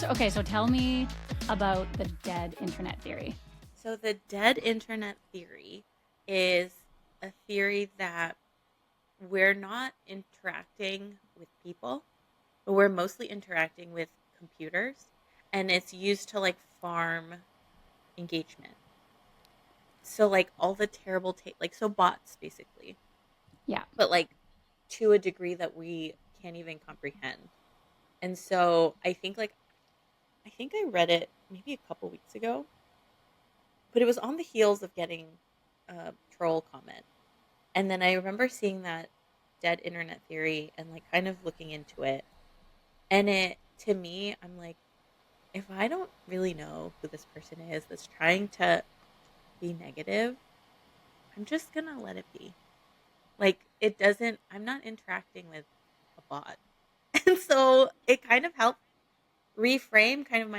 So tell me about the dead internet theory. So the dead internet theory is a theory that we're not interacting with people, but we're mostly interacting with computers, and it's used to like farm engagement. So like all the terrible so bots basically, Yeah. but like to a degree that we can't even comprehend. And so I think I read it maybe a couple weeks ago, but it was on the heels of getting a troll comment. And then I remember seeing that dead internet theory and like kind of looking into it. And it, to me, I'm like, if I don't really know who this person is that's trying to be negative, I'm just going to let it be. Like, it doesn't, I'm not interacting with a bot. And so it kind of helped reframe kind of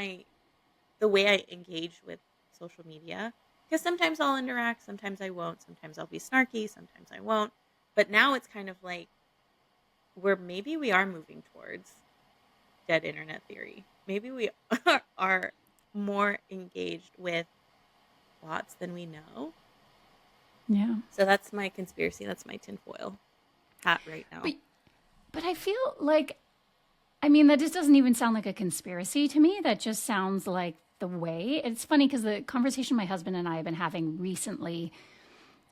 the way I engage with social media. Because sometimes I'll interact, sometimes I won't, sometimes I'll be snarky, sometimes I won't. But now it's kind of like where maybe we are moving towards dead internet theory. Maybe we are more engaged with bots than we know. Yeah. So that's my conspiracy. That's my tinfoil hat right now. But I feel like, I mean, that just doesn't even sound like a conspiracy to me. That just sounds like the way. It's funny because the conversation my husband and I have been having recently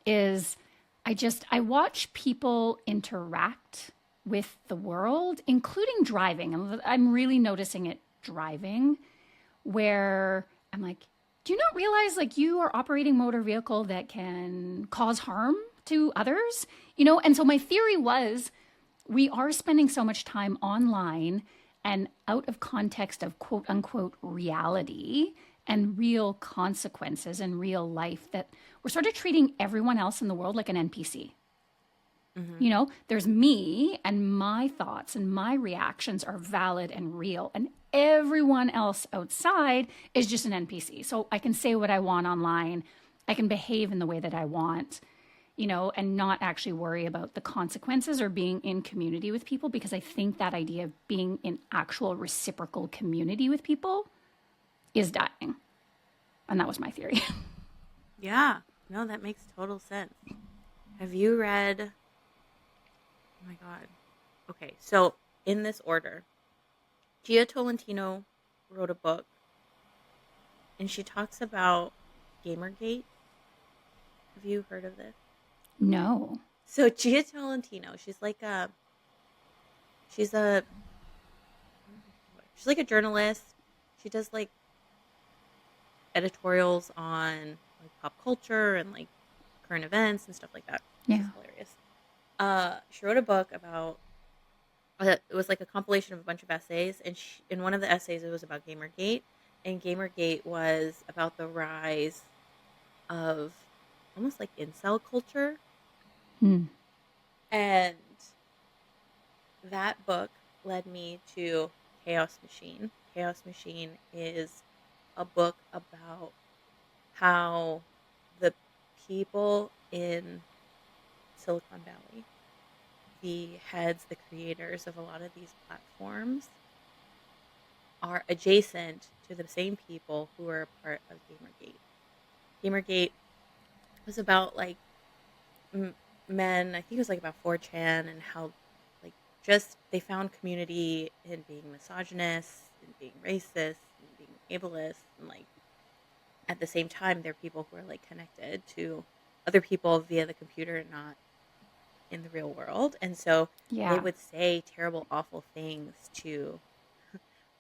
is I watch people interact with the world, including driving. And I'm really noticing it driving, where I'm like, do you not realize like you are operating motor vehicle that can cause harm to others? And so my theory was we are spending so much time online and out of context of quote unquote reality and real consequences in real life that we're sort of treating everyone else in the world like an NPC. Mm-hmm. There's me and my thoughts and my reactions are valid and real. And everyone else outside is just an NPC. So I can say what I want online. I can behave in the way that I want, and not actually worry about the consequences or being in community with people, because I think that idea of being in actual reciprocal community with people is dying. And that was my theory. Yeah. No, that makes total sense. Have you read? Oh my God. Okay. So in this order, Gia Tolentino wrote a book and she talks about Gamergate. Have you heard of this? No. So Gia Tolentino, she's a she's like a journalist. She does like editorials on like pop culture and like current events and stuff like that. She's Yeah. hilarious. She wrote a book about it was like a compilation of a bunch of essays, and in one of the essays it was about Gamergate, and Gamergate was about the rise of almost like incel culture. Hmm. And that book led me to Chaos Machine. Chaos Machine is a book about how the people in Silicon Valley, the heads, the creators of a lot of these platforms, are adjacent to the same people who are a part of Gamergate. Gamergate was about like men, I think it was like about 4chan and how like just they found community in being misogynist and being racist and being ableist, and like at the same time they're people who are like connected to other people via the computer, not in the real world. And so they Yeah. would say terrible, awful things to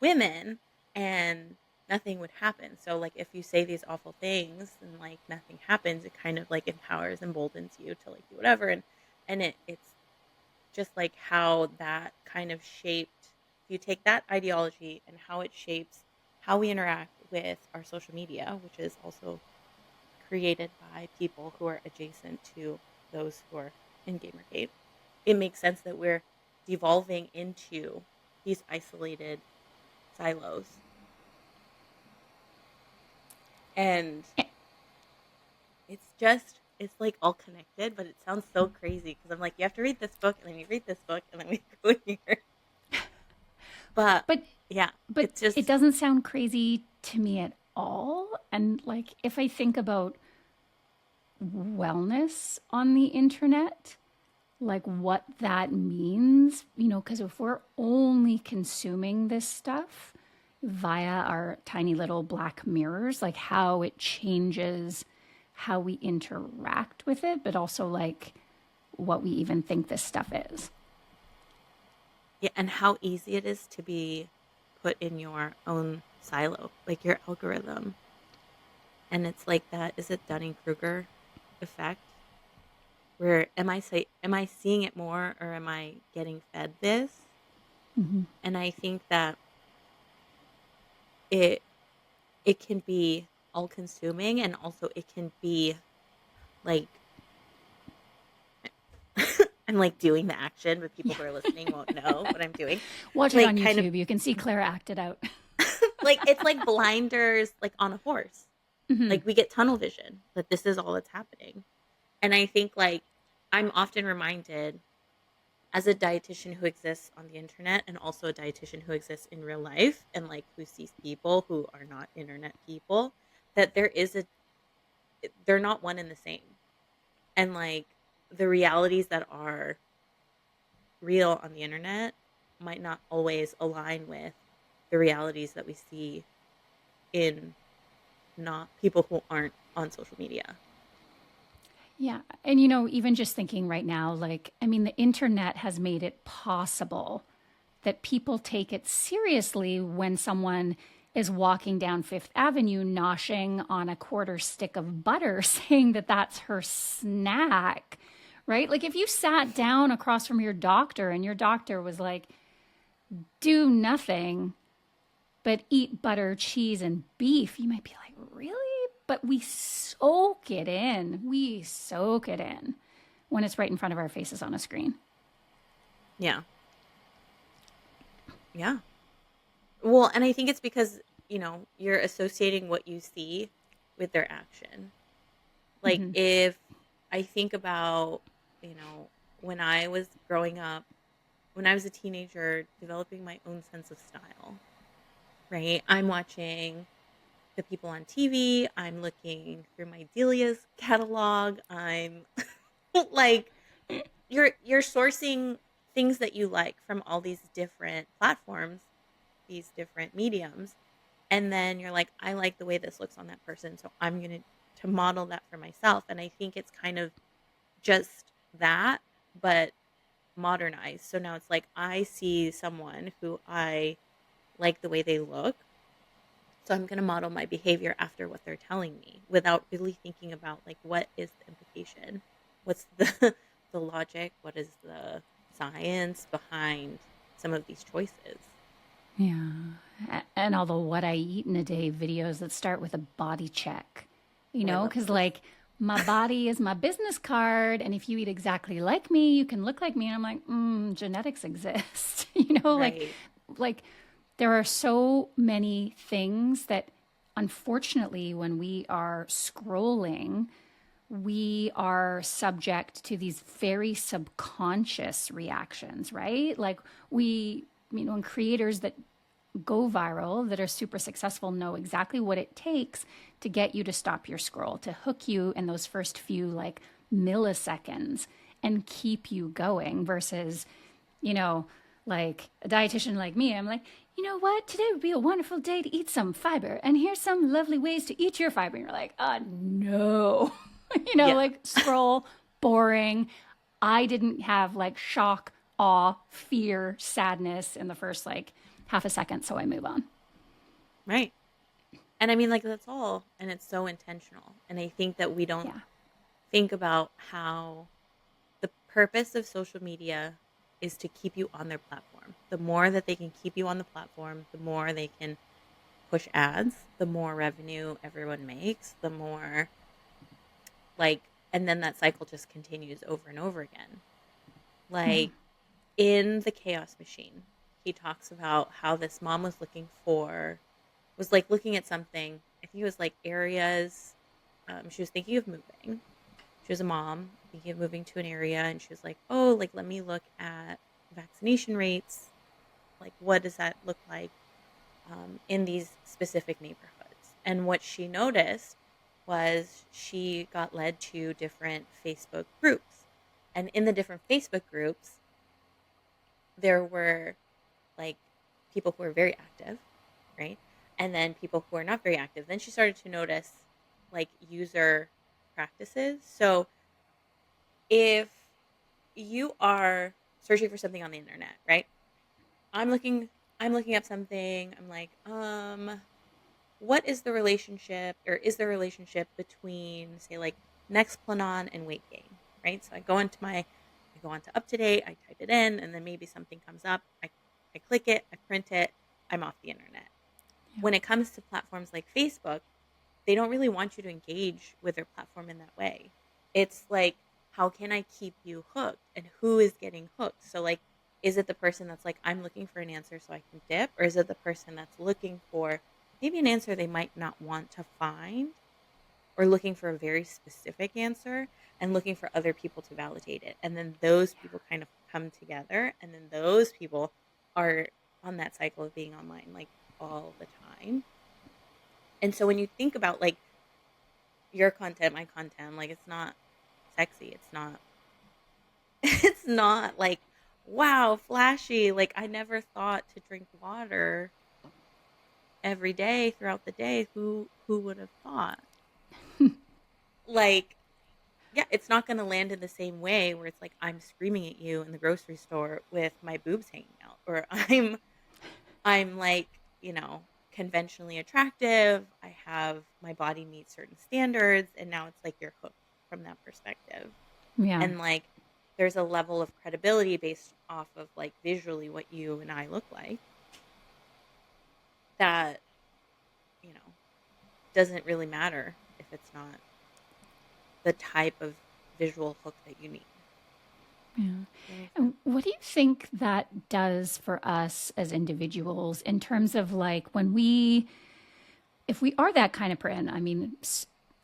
women and nothing would happen. So like if you say these awful things and like nothing happens, it kind of like empowers, emboldens you to like do whatever. And it's just like how that kind of shaped, if you take that ideology and how it shapes how we interact with our social media, which is also created by people who are adjacent to those who are in Gamergate, it makes sense that we're devolving into these isolated silos. And it's like all connected, but it sounds so crazy because I'm like, you have to read this book and then you read this book and then we go here. But But Yeah. But It's just, it doesn't sound crazy to me at all. And like, if I think about wellness on the internet, like what that means, because if we're only consuming this stuff via our tiny little black mirrors, like how it changes how we interact with it, but also like what we even think this stuff is. yeah. And how easy it is to be put in your own silo, like your algorithm. And it's like that, is it Dunning-Kruger effect? Where am I seeing it more, or am I getting fed this? Mm-hmm. And I think that it it can be all consuming, and also it can be like I'm like doing the action, but people Yeah. who are listening won't know what I'm doing. Watch it Like on kind of YouTube. You can see Clara act it out. like it's like blinders like on a horse. Mm-hmm. Like we get tunnel vision that this is all that's happening. And I think like I'm often reminded as a dietitian who exists on the internet, and also a dietitian who exists in real life, and like who sees people who are not internet people, that they're not one and the same. And like the realities that are real on the internet might not always align with the realities that we see in not people who aren't on social media. Yeah. And, even just thinking right now, like, I mean, the internet has made it possible that people take it seriously when someone is walking down Fifth Avenue, noshing on a quarter stick of butter, saying that that's her snack, right? Like, if you sat down across from your doctor and your doctor was like, do nothing but eat butter, cheese, and beef, you might be like, really? But we soak it in. We soak it in when it's right in front of our faces on a screen. Yeah. Yeah. Well, and I think it's because, you're associating what you see with their action. Like Mm-hmm. if I think about, you know, when I was growing up, when I was a teenager, developing my own sense of style, right? I'm watching the people on TV. I'm looking through my Delia's catalog. I'm like, you're sourcing things that you like from all these different platforms, these different mediums, and then you're like, I like the way this looks on that person, so I'm going to model that for myself. And I think it's kind of just that, but modernized. So now it's like I see someone who I like the way they look, so I'm going to model my behavior after what they're telling me without really thinking about like what is the implication? What's the the logic? What is the science behind some of these choices? Yeah. And all the what I eat in a day videos that start with a body check, Oh, I love because those. like my body is my business card. And if you eat exactly like me, you can look like me. And I'm like, genetics exist, Right. like there are so many things that unfortunately, when we are scrolling, we are subject to these very subconscious reactions, right? Like and creators that go viral, that are super successful, know exactly what it takes to get you to stop your scroll, to hook you in those first few like milliseconds and keep you going versus, like a dietitian like me. I'm like, you know what? Today would be a wonderful day to eat some fiber. And here's some lovely ways to eat your fiber. And you're like, no. Yeah. Like scroll, boring. I didn't have like shock, awe, fear, sadness in the first like half a second. So I move on. Right. And I mean, like, that's all. And it's so intentional. And I think that we don't Yeah. think about how the purpose of social media is to keep you on their platform. The more that they can keep you on the platform, the more they can push ads, the more revenue everyone makes, the more like, and then that cycle just continues over and over again. Yeah. Like in The Chaos Machine, he talks about how this mom was like looking at something. I think it was like areas. She was thinking of moving. She was a mom thinking of moving to an area, and she was like, "Oh, like let me look at vaccination rates. Like, what does that look like in these specific neighborhoods. And what she noticed was she got led to different Facebook groups. And in the different Facebook groups, there were like people who were very active, right? And then people who are not very active. Then she started to notice like user practices. So if you are searching for something on the internet, right? I'm looking up something. I'm like, what is the relationship, or is there a relationship between, say, like Nexplanon and weight gain, right? So I go onto Up to Date, I type it in, and then maybe something comes up. I click it, I print it, I'm off the internet. Yeah. When it comes to platforms like Facebook, they don't really want you to engage with their platform in that way. It's like, how can I keep you hooked, and who is getting hooked? So like, is it the person that's like, I'm looking for an answer so I can dip, or is it the person that's looking for maybe an answer they might not want to find, or looking for a very specific answer and looking for other people to validate it? And then those people kind of come together, and then those people are on that cycle of being online like all the time. And so when you think about like your content, my content, like, it's not sexy. It's not it's not like, wow, flashy. Like, I never thought to drink water every day throughout the day. Who would have thought? Like, yeah, it's not going to land in the same way where it's like I'm screaming at you in the grocery store with my boobs hanging out, or I'm like, conventionally attractive. I have my body meets certain standards, and now it's like you're hooked from that perspective. Yeah. And like there's a level of credibility based off of like visually what you and I look like that, you know, doesn't really matter if it's not the type of visual hook that you need. Yeah. And what do you think that does for us as individuals in terms of like if we are that kind of person? I mean,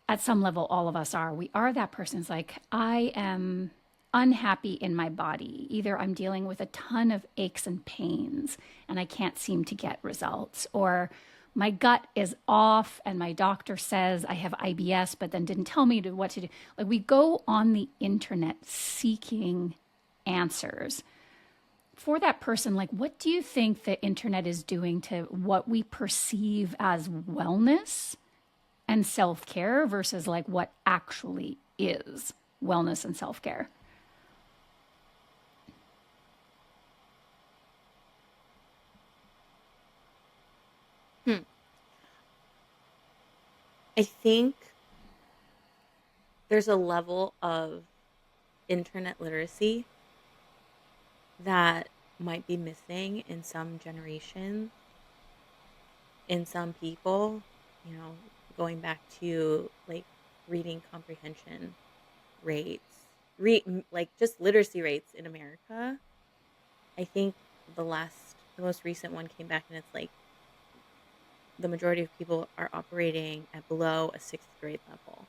at some level, all of us are. We are that person's like, I am unhappy in my body. Either I'm dealing with a ton of aches and pains and I can't seem to get results, or my gut is off and my doctor says I have IBS, but then didn't tell me what to do. Like, we go on the internet seeking answers. For that person, like, what do you think the internet is doing to what we perceive as wellness and self-care versus like what actually is wellness and self-care? I think there's a level of internet literacy that might be missing in some generations, in some people, going back to like reading comprehension rates, like just literacy rates in America. I think the most recent one came back, and it's like the majority of people are operating at below a sixth grade level.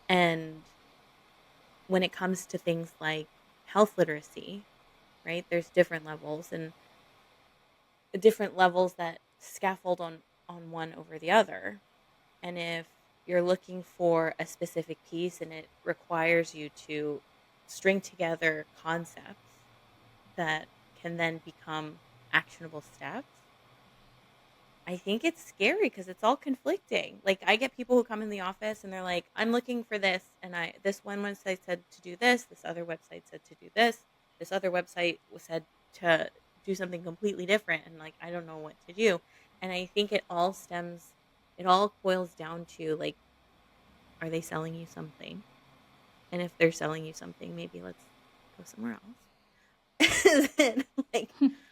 And when it comes to things like health literacy, right, there's different levels, and different levels that scaffold on one over the other. And if you're looking for a specific piece and it requires you to string together concepts that can then become actionable steps, I think it's scary because it's all conflicting. Like, I get people who come in the office and they're like, I'm looking for this, and this one website said to do this other website said to do this other website said to do something completely different, and like, I don't know what to do. And I think it all boils down to like, are they selling you something? And if they're selling you something, maybe let's go somewhere else. Is it like,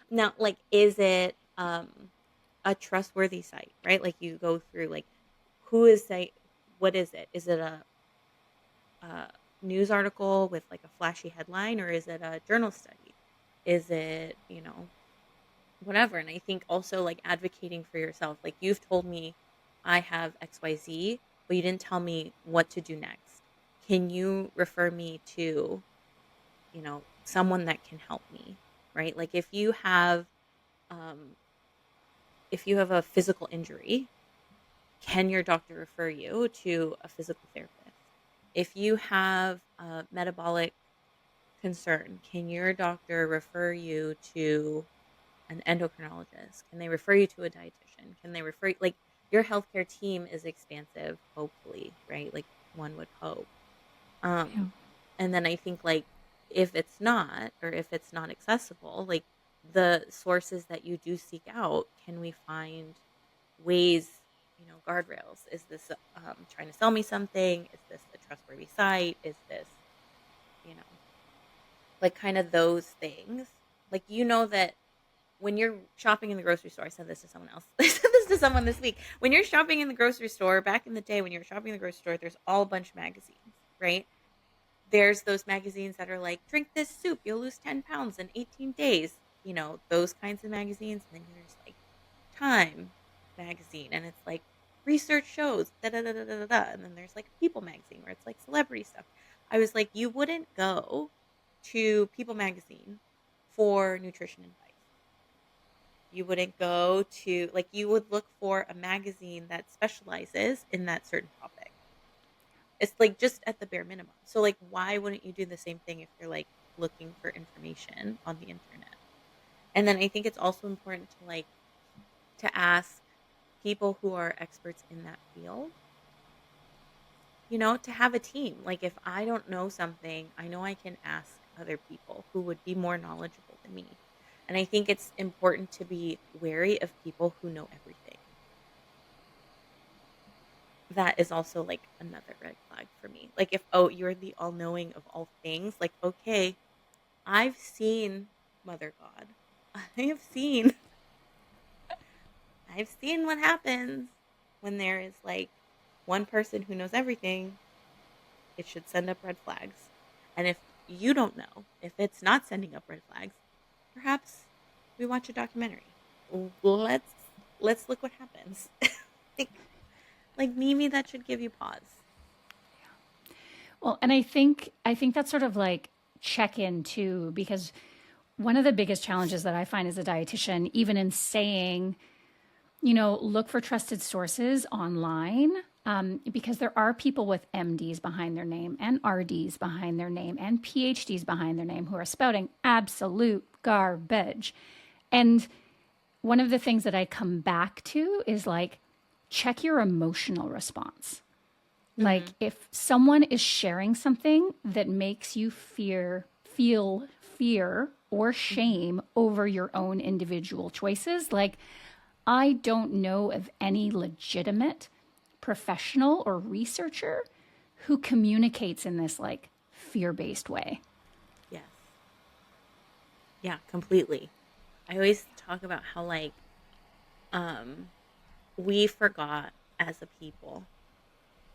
now, like, is it a trustworthy site, right? Like, you go through like, who is site, what is it? Is it a news article with like a flashy headline, or is it a journal study? Is it, whatever? And I think also like advocating for yourself. Like, you've told me I have XYZ, but you didn't tell me what to do next. Can you refer me to, someone that can help me, right? Like, if you have if you have a physical injury, can your doctor refer you to a physical therapist? If you have a metabolic concern, can your doctor refer you to an endocrinologist? Can they refer you to a dietitian? Can they refer you, like, your healthcare team is expansive, hopefully, right? Like, one would hope. Yeah. And then I think, like, if it's not, or if it's not accessible, like, the sources that you do seek out, can we find ways, guardrails? Is this trying to sell me something? Is this a trustworthy site? Is this, you know, like, kind of those things? Like, that when you're shopping in the grocery store, I said this to someone else. I said this to someone this week. When you're shopping in the grocery store, back in the day when you were shopping in the grocery store, there's all a bunch of magazines, right? There's those magazines that are like, drink this soup, you'll lose 10 pounds in 18 days, those kinds of magazines. And then there's like Time magazine, and it's like research shows, da da da da da da. Da. And then there's like People magazine where it's like celebrity stuff. I was like, you wouldn't go to People magazine for nutrition advice. You wouldn't go to, like, you would look for a magazine that specializes in that certain topic. It's like just at the bare minimum. So like, why wouldn't you do the same thing if you're like looking for information on the internet? And then I think it's also important to ask people who are experts in that field, to have a team. Like, if I don't know something, I know I can ask other people who would be more knowledgeable than me. And I think it's important to be wary of people who know everything. That is also like another red flag for me. Like, if, you're the all knowing of all things, like, okay, I've seen Mother God. I have seen I've seen what happens when there is like one person who knows everything. It should send up red flags. And if you don't know, if it's not sending up red flags, perhaps we watch a documentary. Let's look what happens. like maybe that should give you pause. Well, and I think that's sort of like check in too, because one of the biggest challenges that I find as a dietitian, even in saying, look for trusted sources online, because there are people with MDs behind their name and RDs behind their name and PhDs behind their name who are spouting absolute garbage. And one of the things that I come back to is like, check your emotional response. Like, Mm-hmm. if someone is sharing something that makes you feel fear or Mm-hmm. shame over your own individual choices, like, I don't know of any legitimate professional or researcher who communicates in this like fear-based way. Yes. Yeah, completely. I always talk about how like um we forgot as a people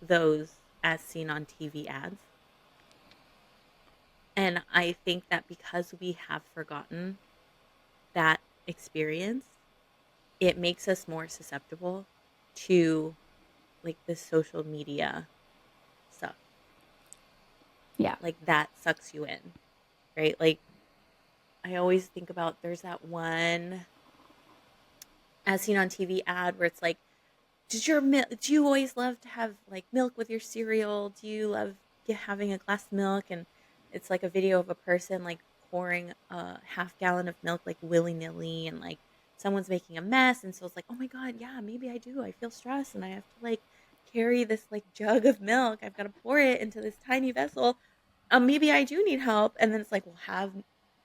those as seen on TV ads. And I think that because we have forgotten that experience, it makes us more susceptible to like the social media stuff. Yeah. Like, that sucks you in, right? Like, I always think about, there's that one as seen on TV ad where it's like, do you always love to have like milk with your cereal? Do you love having a glass of milk? And it's like a video of a person like pouring a half gallon of milk like willy nilly, and like someone's making a mess. And so it's like, oh my God, yeah, maybe I do. I feel stressed and I have to like carry this like jug of milk. I've got to pour it into this tiny vessel. Maybe I do need help. And then it's like, well,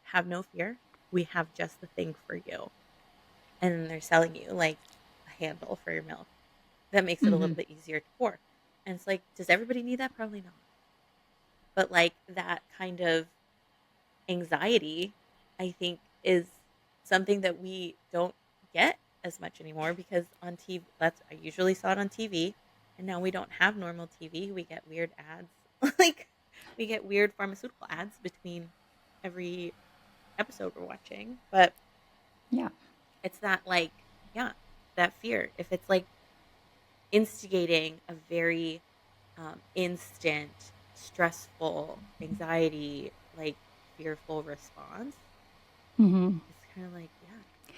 have no fear. We have just the thing for you. And then they're selling you like a handle for your milk that makes it a Mm-hmm. little bit easier to pour. And it's like, does everybody need that? Probably not. But like that kind of anxiety, I think, is something that we don't get as much anymore, because on TV, I usually saw it on TV, and now we don't have normal TV. We get weird ads. like we get weird pharmaceutical ads between every episode we're watching. But Yeah. it's that like, yeah, that fear. If it's like instigating a very instant, stressful, like fearful response, Mm-hmm. it's kind of like, yeah.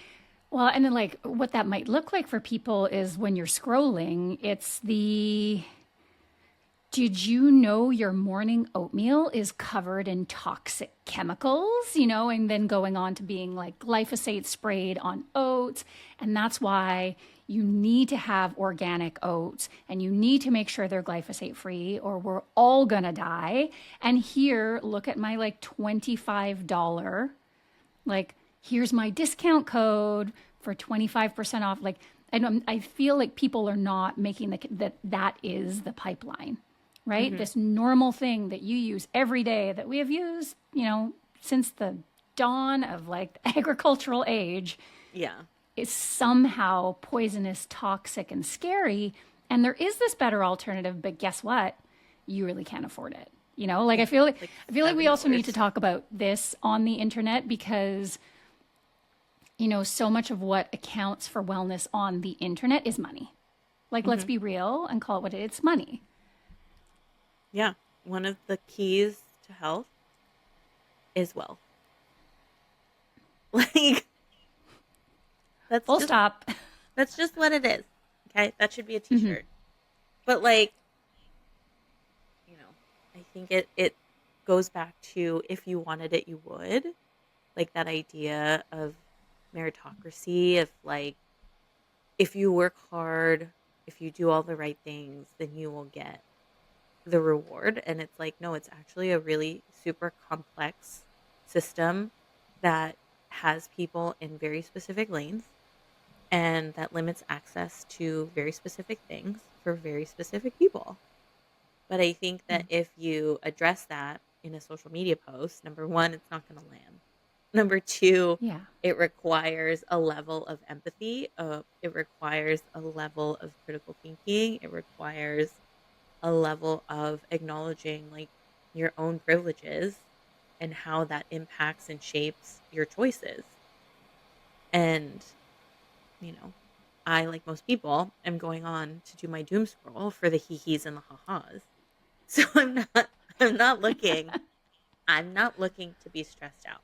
Well, and then like what that might look like for people is when you're scrolling, it's the did you know your morning oatmeal is covered in toxic chemicals, and then going on to being like glyphosate sprayed on oats. And that's why you need to have organic oats and you need to make sure they're glyphosate free or we're all gonna die. And here, look at my like $25, like, here's my discount code for 25% off. Like, I feel like people are not making that is the pipeline, right? This normal thing that you use every day that we have used, since the dawn of like the agricultural age Yeah. is somehow poisonous, toxic, and scary. And there is this better alternative, but guess what? You really can't afford it. Like I feel like we also need to talk about this on the internet because so much of what accounts for wellness on the internet is money. Like, let's be real and call it what it is. It's money. Yeah. One of the keys to health is wealth. Like, Full stop. That's just what it is. Okay? That should be a t-shirt. But like, I think it goes back to if you wanted it, you would. Like that idea of meritocracy, of like, if you work hard, if you do all the right things, then you will get the reward. And it's like, no, it's actually a really super complex system that has people in very specific lanes and that limits access to very specific things for very specific people. But I think that if you address that in a social media post, number one, it's not going to land. Number two, it requires a level of empathy. It requires a level of critical thinking. It requires a level of acknowledging like your own privileges and how that impacts and shapes your choices. And, I, like most people, am going on to do my doom scroll for the hee-hees and the ha-has. So I'm not looking to be stressed out.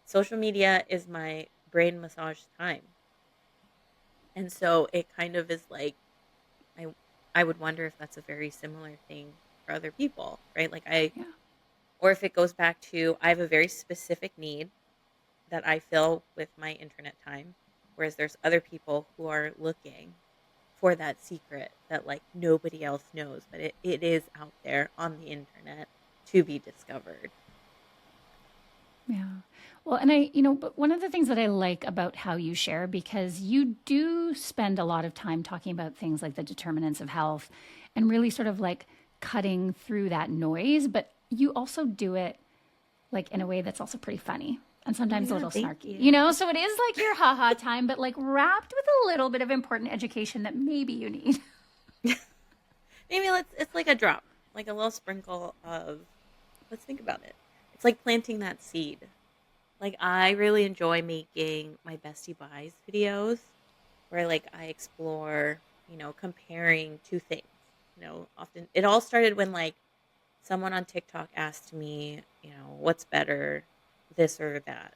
Social media is my brain massage time. And so it kind of is like, I would wonder if that's a very similar thing for other people, right? Like or if it goes back to, I have a very specific need that I fill with my internet time. Whereas there's other people who are looking for that secret that like nobody else knows, but it is out there on the internet to be discovered. Yeah. Well, and but one of the things that I like about how you share, because you do spend a lot of time talking about things like the determinants of health and really sort of like cutting through that noise, but you also do it like in a way that's also pretty funny and sometimes a little snarky, so it is like your haha time, but like wrapped with a little bit of important education that maybe you need. Maybe it's like a drop, like a little sprinkle of, let's think about it. It's like planting that seed. Like I really enjoy making my bestie buys videos where like I explore, comparing two things. Often it all started when like someone on TikTok asked me, what's better, this or that.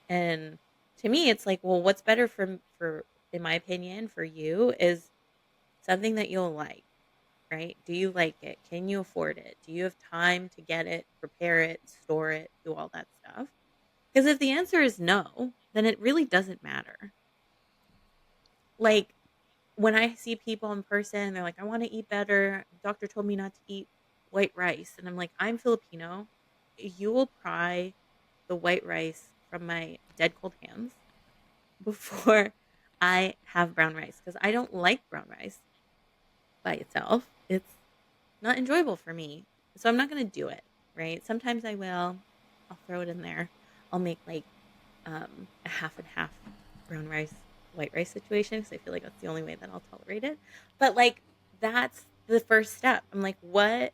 And to me, it's like, well, what's better for, in my opinion, for you is something that you'll like, right? Do you like it? Can you afford it? Do you have time to get it, prepare it, store it, do all that stuff? Because if the answer is no, then it really doesn't matter. Like when I see people in person, they're like, I want to eat better. Doctor told me not to eat white rice. And I'm like, I'm Filipino. You will pry the white rice from my dead cold hands before I have brown rice. Because I don't like brown rice by itself. It's not enjoyable for me. So I'm not going to do it, right? Sometimes I will. I'll throw it in there. I'll make like a half and half brown rice, white rice situation because I feel like that's the only way that I'll tolerate it. But like that's the first step. I'm like, what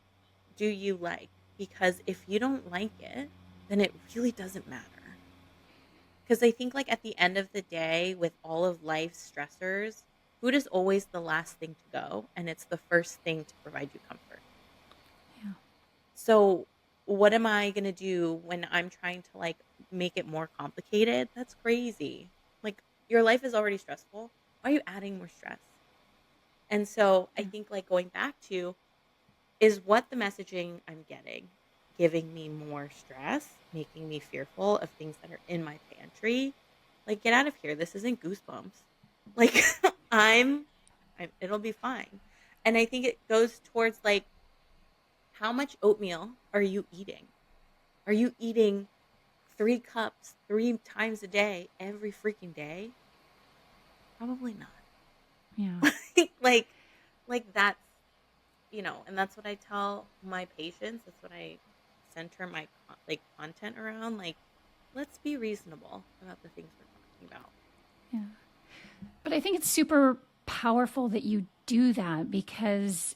do you like? Because if you don't like it, then it really doesn't matter. Because I think like at the end of the day, with all of life's stressors, food is always the last thing to go, and it's the first thing to provide you comfort. Yeah. So what am I going to do when I'm trying to like make it more complicated? That's crazy. Like your life is already stressful. Why are you adding more stress? And so I Yeah. think like going back to, is what the messaging I'm getting giving me more stress, making me fearful of things that are in my pantry? Like, get out of here. This isn't Goosebumps. Like, I'm, it'll be fine. And I think it goes towards like, how much oatmeal are you eating? Are you eating 3 cups 3 times a day, every freaking day? Probably Yeah. not. like, like that's, and that's what I tell my patients. That's what I center my like content around. Like, let's be reasonable about the things we're talking about. Yeah. But I think it's super powerful that you do that because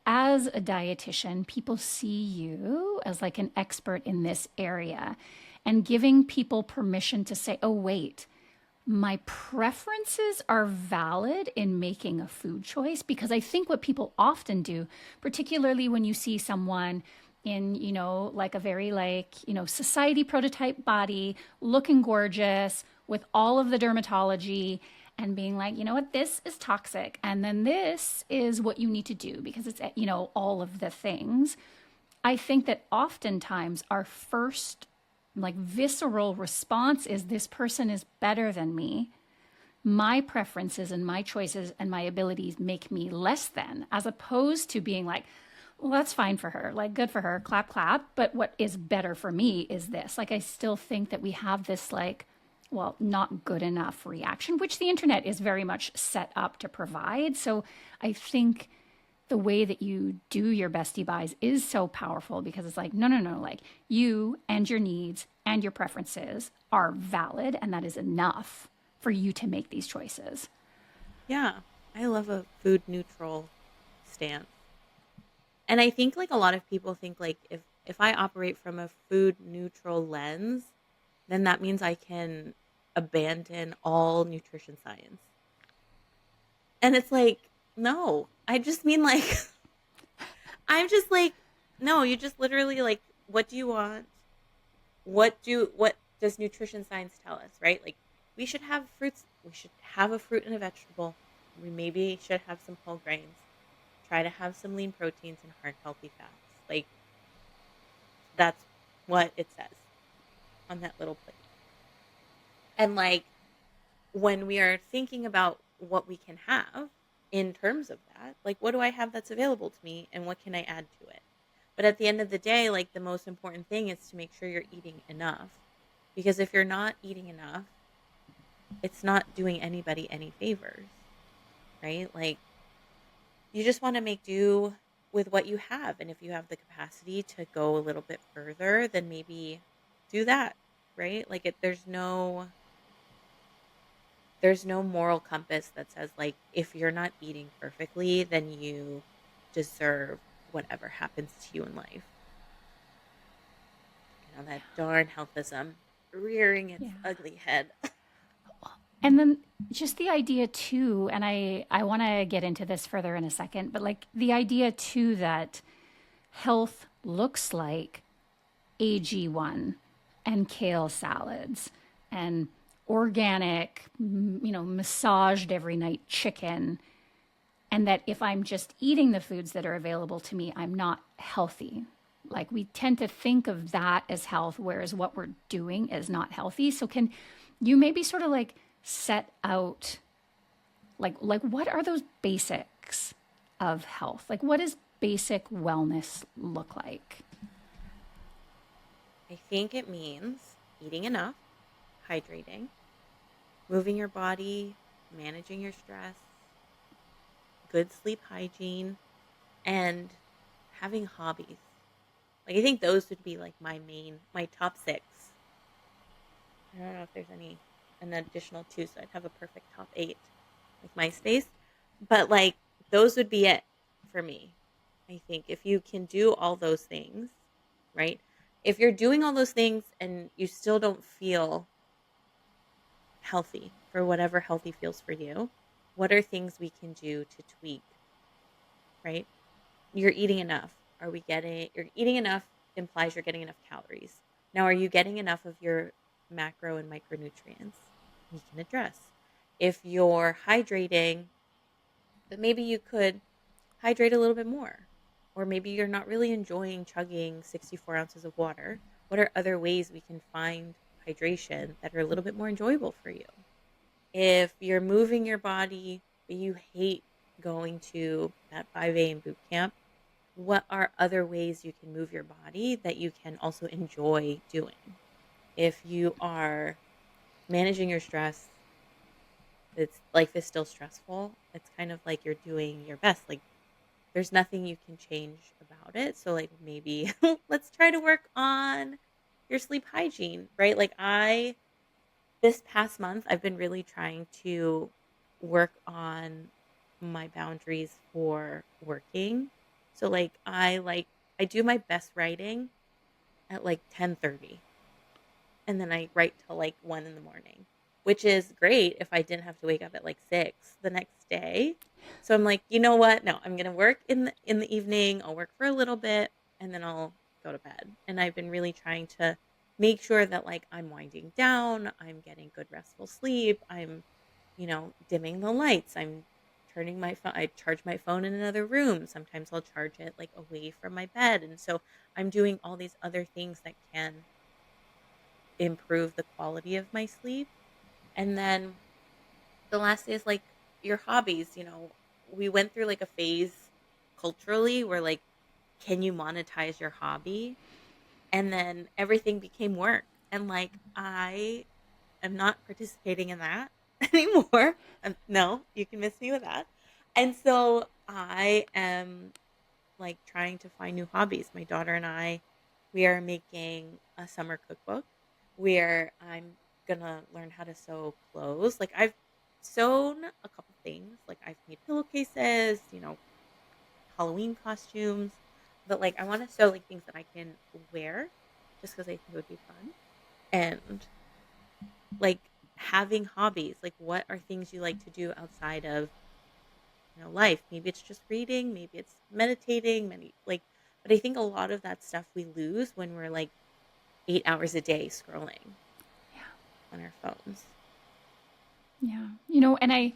as a dietitian, people see you as like an expert in this area and giving people permission to say, oh, wait, my preferences are valid in making a food choice. Because I think what people often do, particularly when you see someone in, like a very society prototype body, looking gorgeous with all of the dermatology and being like, you know what, this is toxic. And then this is what you need to do because it's, all of the things. I think that oftentimes our first visceral response is this person is better than me. My preferences and my choices and my abilities make me less than, as opposed to being like, well, that's fine for her. Like, good for her. Clap, clap. But what is better for me is this. Like, I still think that we have this, not good enough reaction, which the internet is very much set up to provide. So I think the way that you do your bestie buys is so powerful because it's like, no, like you and your needs and your preferences are valid. And that is enough for you to make these choices. Yeah, I love a food neutral stance. And I think like a lot of people think like if I operate from a food neutral lens, then that means I can abandon all nutrition science. And it's like, no, I just mean like I'm just like, no, you just literally like, what do you want? What does nutrition science tell us, right? Like we should have fruits, we should have a fruit and a vegetable. We maybe should have some whole grains. Try to have some lean proteins and heart healthy fats. Like that's what it says on that little plate. And like when we are thinking about what we can have in terms of that, like what do I have that's available to me and what can I add to it? But at the end of the day, like the most important thing is to make sure you're eating enough. Because if you're not eating enough, it's not doing anybody any favors, right? Like you just want to make do with what you have. And if you have the capacity to go a little bit further, then maybe do that, right? Like there's no moral compass that says like if you're not eating perfectly, then you deserve whatever happens to you in life. That darn healthism rearing its Yeah. ugly head. And then just the idea too, and I want to get into this further in a second, but like the idea too that health looks like AG1 and kale salads and organic, massaged every night chicken. And that if I'm just eating the foods that are available to me, I'm not healthy. Like we tend to think of that as health, whereas what we're doing is not healthy. So can you maybe sort of like set out like what are those basics of health? Like what does basic wellness look like? I think it means eating enough, hydrating, moving your body, managing your stress, good sleep hygiene, and having hobbies. Like I think those would be like my top 6. I don't know if there's an additional 2, so I'd have a perfect top 8, like MySpace. But like those would be it for me. I think if you can do all those things, right? If you're doing all those things and you still don't feel healthy for whatever healthy feels for you, what are things we can do to tweak, right? You're eating enough. You're eating enough implies you're getting enough calories. Now, are you getting enough of your macro and micronutrients? We can address. If you're hydrating, but maybe you could hydrate a little bit more. Or maybe you're not really enjoying chugging 64 ounces of water. What are other ways we can find hydration that are a little bit more enjoyable for you? If you're moving your body, but you hate going to that 5 a.m. boot camp, what are other ways you can move your body that you can also enjoy doing? If you are managing your stress, it's life is still stressful. It's kind of like you're doing your best. Like there's nothing you can change about it. So like maybe let's try to work on your sleep hygiene, right? Like this past month I've been really trying to work on my boundaries for working. So I do my best writing at like 10:30, and then I write till like 1 in the morning, which is great if I didn't have to wake up at like 6 the next day. So I'm like, you know what? No, I'm gonna work in the evening. I'll work for a little bit and then I'll go to bed. And I've been really trying to make sure that like I'm winding down, I'm getting good restful sleep, I'm, dimming the lights, I'm turning my phone. I charge my phone in another room. Sometimes I'll charge it like away from my bed. And so I'm doing all these other things that can improve the quality of my sleep. And then the last is like your hobbies. We went through like a phase culturally where like, can you monetize your hobby? And then everything became work. And like, I am not participating in that anymore. No, you can miss me with that. And so I am like trying to find new hobbies. My daughter and I, we are making a summer cookbook where I'm gonna learn how to sew clothes. Like I've sewn a couple things. Like I've made pillowcases, Halloween costumes, but like I want to sew like things that I can wear just because I think it would be fun. And like having hobbies, like what are things you like to do outside of life? Maybe it's just reading, maybe it's meditating, but I think a lot of that stuff we lose when we're like 8 hours a day scrolling on our phones. Yeah. And I,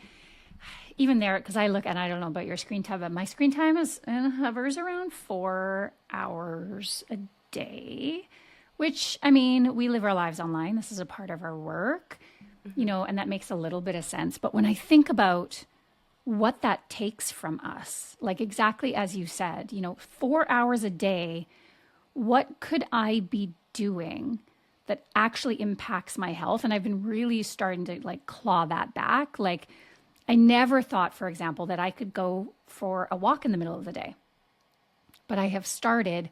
even there, because I look and I don't know about your screen time, but my screen time hovers around 4 hours a day, which, I mean, we live our lives online. This is a part of our work, and that makes a little bit of sense. But when I think about what that takes from us, like exactly as you said, 4 hours a day, what could I be doing that actually impacts my health? And I've been really starting to like claw that back. Like I never thought, for example, that I could go for a walk in the middle of the day. But I have started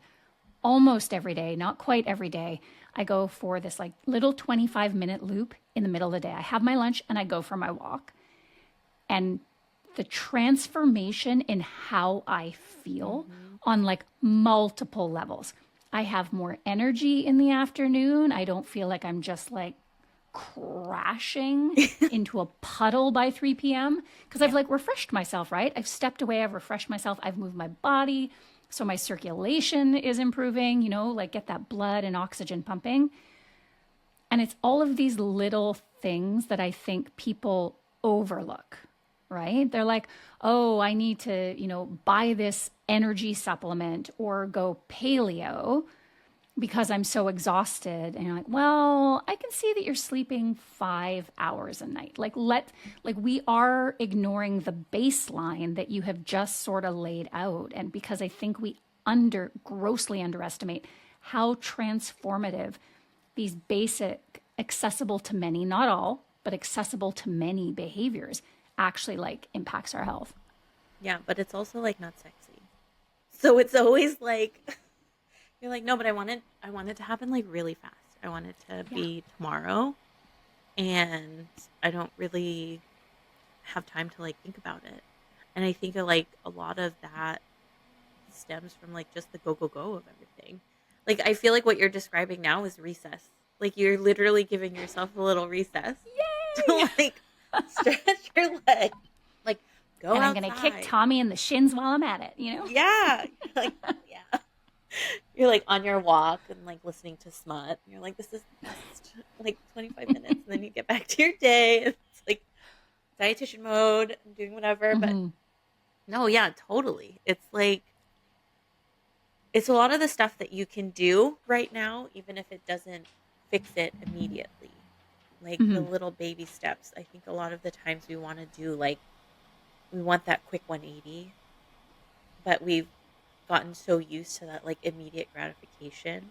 almost every day, not quite every day. I go for this like little 25-minute loop in the middle of the day. I have my lunch and I go for my walk. And the transformation in how I feel on like multiple levels. I have more energy in the afternoon. I don't feel like I'm just like crashing into a puddle by 3 p.m. because I've like refreshed myself, right? I've stepped away, I've refreshed myself, I've moved my body. So my circulation is improving, like get that blood and oxygen pumping. And it's all of these little things that I think people overlook, right? They're like, oh, I need to, buy this energy supplement or go paleo because I'm so exhausted. And you're like, well, I can see that you're sleeping 5 hours a night. Like we are ignoring the baseline that you have just sort of laid out. And because I think we grossly underestimate how transformative these basic, accessible to many, not all, but accessible to many behaviors actually like impacts our health. Yeah, but it's also like not sexy. So it's always like you're like, no, but I want it to happen like really fast. I want it to be tomorrow, and I don't really have time to like think about it. And I think like a lot of that stems from like just the go of everything. Like I feel like what you're describing now is recess. Like you're literally giving yourself a little recess to like stretch your leg, like go and I'm outside. Gonna kick Tommy in the shins while I'm at it, Yeah, like yeah. You're like on your walk and like listening to smut. And you're like, this is the best like 25 minutes, and then you get back to your day. And it's like dietitian mode, I'm doing whatever. But Mm-hmm. no, yeah, totally. It's like, it's a lot of the stuff that you can do right now, even if it doesn't fix it immediately. Like the Mm-hmm. little baby steps. I think a lot of the times we want to do like, we want that quick 180, but we've gotten so used to that like immediate gratification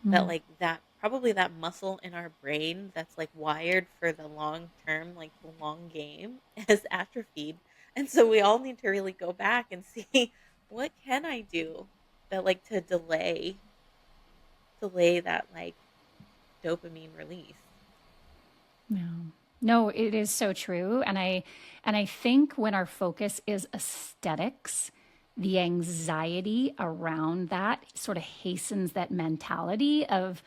that like that probably that muscle in our brain that's like wired for the long term, like the long game, has atrophied. And so we all need to really go back and see what can I do that like to delay that like dopamine release. No. No, it is so true. And I think when our focus is aesthetics, the anxiety around that sort of hastens that mentality of,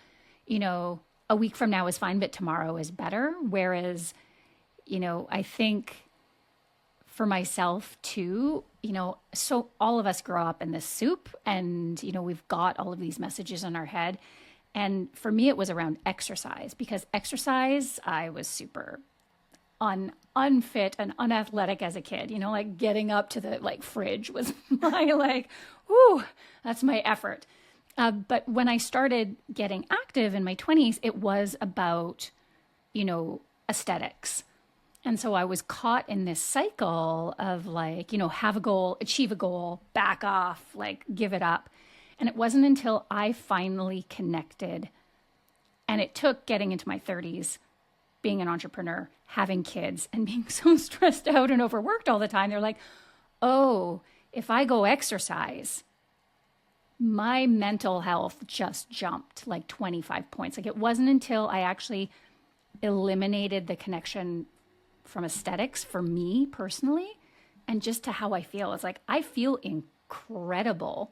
you know, a week from now is fine, but tomorrow is better. Whereas, I think for myself too, so all of us grow up in this soup and, we've got all of these messages in our head. And for me, it was around exercise because exercise, I was super unfit and unathletic as a kid. Like getting up to the like fridge was my like, whoo, that's my effort. But when I started getting active in my 20s, it was about, aesthetics. And so I was caught in this cycle of like, have a goal, achieve a goal, back off, like give it up. And it wasn't until I finally connected, and it took getting into my 30s, being an entrepreneur, having kids, and being so stressed out and overworked all the time. They're like, oh, if I go exercise, my mental health just jumped like 25 points. Like it wasn't until I actually eliminated the connection from aesthetics for me personally and just to how I feel. It's like I feel incredible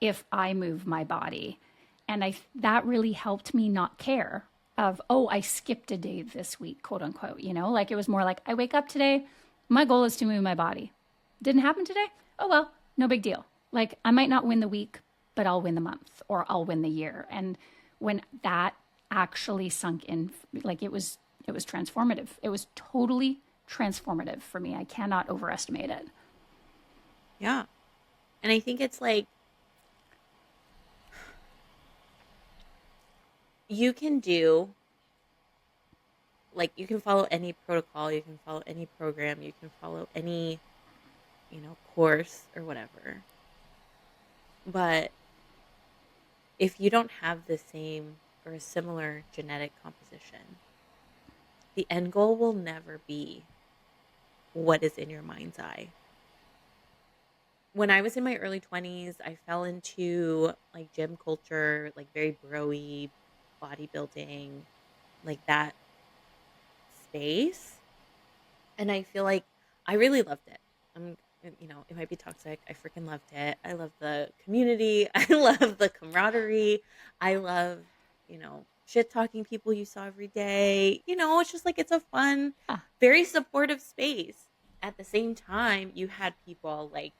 if I move my body. And that really helped me not care of, oh, I skipped a day this week, quote unquote, like it was more like I wake up today, my goal is to move my body. Didn't happen today? Oh, well, no big deal. Like I might not win the week, but I'll win the month or I'll win the year. And when that actually sunk in, like it was transformative. It was totally transformative for me. I cannot overestimate it. Yeah. And I think it's like, you can do, like, you can follow any protocol, you can follow any program, you can follow any, course or whatever. But if you don't have the same or a similar genetic composition, the end goal will never be what is in your mind's eye. When I was in my early 20s, I fell into like gym culture, like very bro-y, bodybuilding, like that space. And I feel like I really loved it. It might be toxic. I freaking loved it. I love the community. I love the camaraderie. I love, shit talking people you saw every day. It's just like, it's a fun, Ah, very supportive space. At the same time, you had people like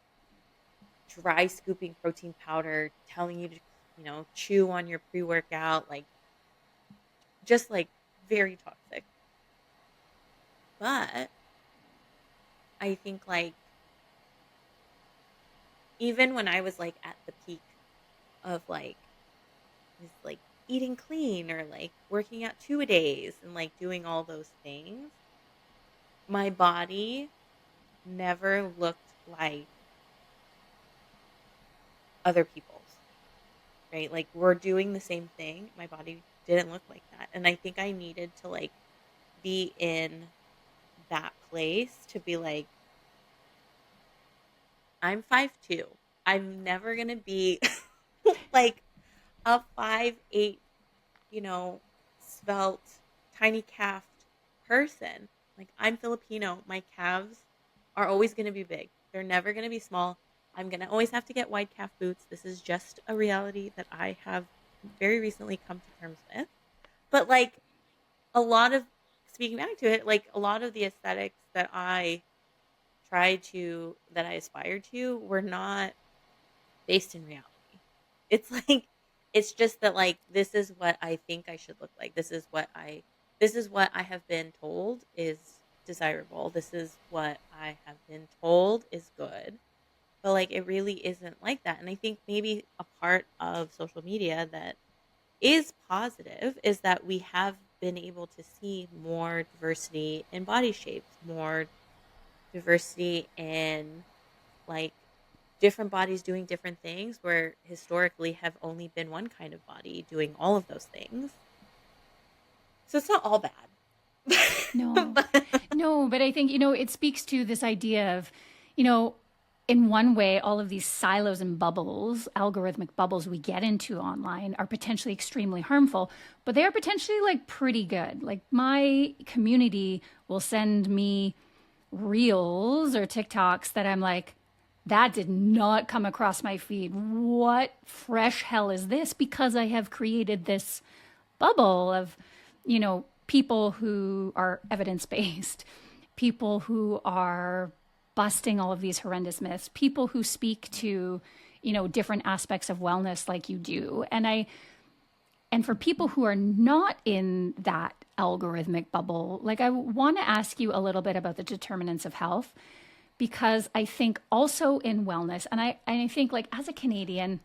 dry scooping protein powder, telling you to, chew on your pre-workout, like just like very toxic. But I think like even when I was like at the peak of like just like eating clean or like working out 2 a days and like doing all those things, my body never looked like other people's, right? Like we're doing the same thing. My body didn't look like that. And I think I needed to like be in that place to be like, I'm 5'2". I'm never going to be like a 5'8", svelte, tiny calved person. Like I'm Filipino. My calves are always going to be big. They're never going to be small. I'm going to always have to get wide calf boots. This is just a reality that I have very recently come to terms with. But like a lot of, speaking back to it, like a lot of the aesthetics that I aspired to were not based in reality. It's like, it's just that like, this is what I think I should look like. This is what I have been told is desirable. This is what I have been told is good. But like it really isn't like that. And I think maybe a part of social media that is positive is that we have been able to see more diversity in body shapes, more diversity in like different bodies doing different things where historically have only been one kind of body doing all of those things. So it's not all bad. No, But no, but I think, it speaks to this idea of, you know, in one way, all of these silos and bubbles, algorithmic bubbles we get into online are potentially extremely harmful, but they are potentially like pretty good. Like my community will send me reels or TikToks that I'm like, that did not come across my feed. What fresh hell is this? Because I have created this bubble of, people who are evidence based, people who are busting all of these horrendous myths, people who speak to, different aspects of wellness like you do. And for people who are not in that algorithmic bubble, like I want to ask you a little bit about the determinants of health, because I think also in wellness, and I think like as a Canadian,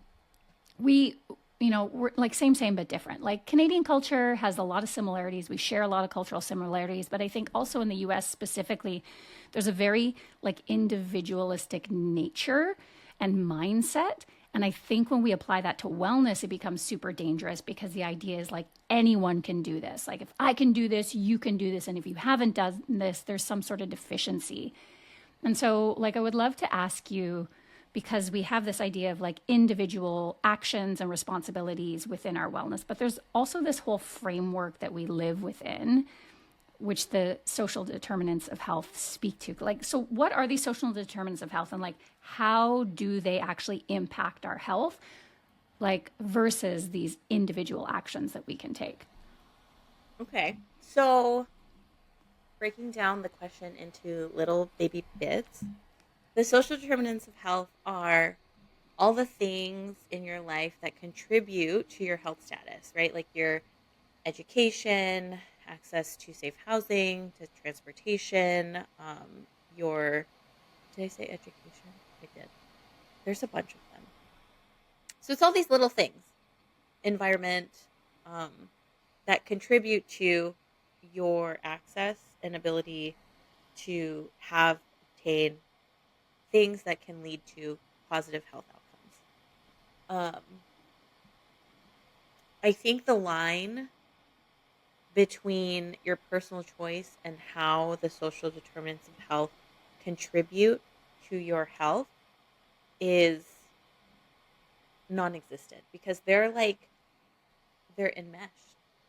we we're like same but different. Like Canadian culture has a lot of similarities, we share a lot of cultural similarities, but I think also in the US specifically there's a very like individualistic nature and mindset. And I think when we apply that to wellness, it becomes super dangerous because the idea is like anyone can do this. Like if I can do this, you can do this. And if you haven't done this, there's some sort of deficiency. And so, like, I would love to ask you, because we have this idea of like individual actions and responsibilities within our wellness, but there's also this whole framework that we live within, which the social determinants of health speak to. Like, so what are these social determinants of health, and like, how do they actually impact our health, like, versus these individual actions that we can take? okay. So breaking down the question into little baby bits, the social determinants of health are all the things in your life that contribute to your health status, right? Like your education, access to safe housing, to transportation, your, did I say education? I did. There's a bunch of them. So it's all these little things, environment, um, that contribute to your access and ability to have, obtain things that can lead to positive health outcomes. I think the line between your personal choice and how the social determinants of health contribute to your health is non-existent, because they're enmeshed.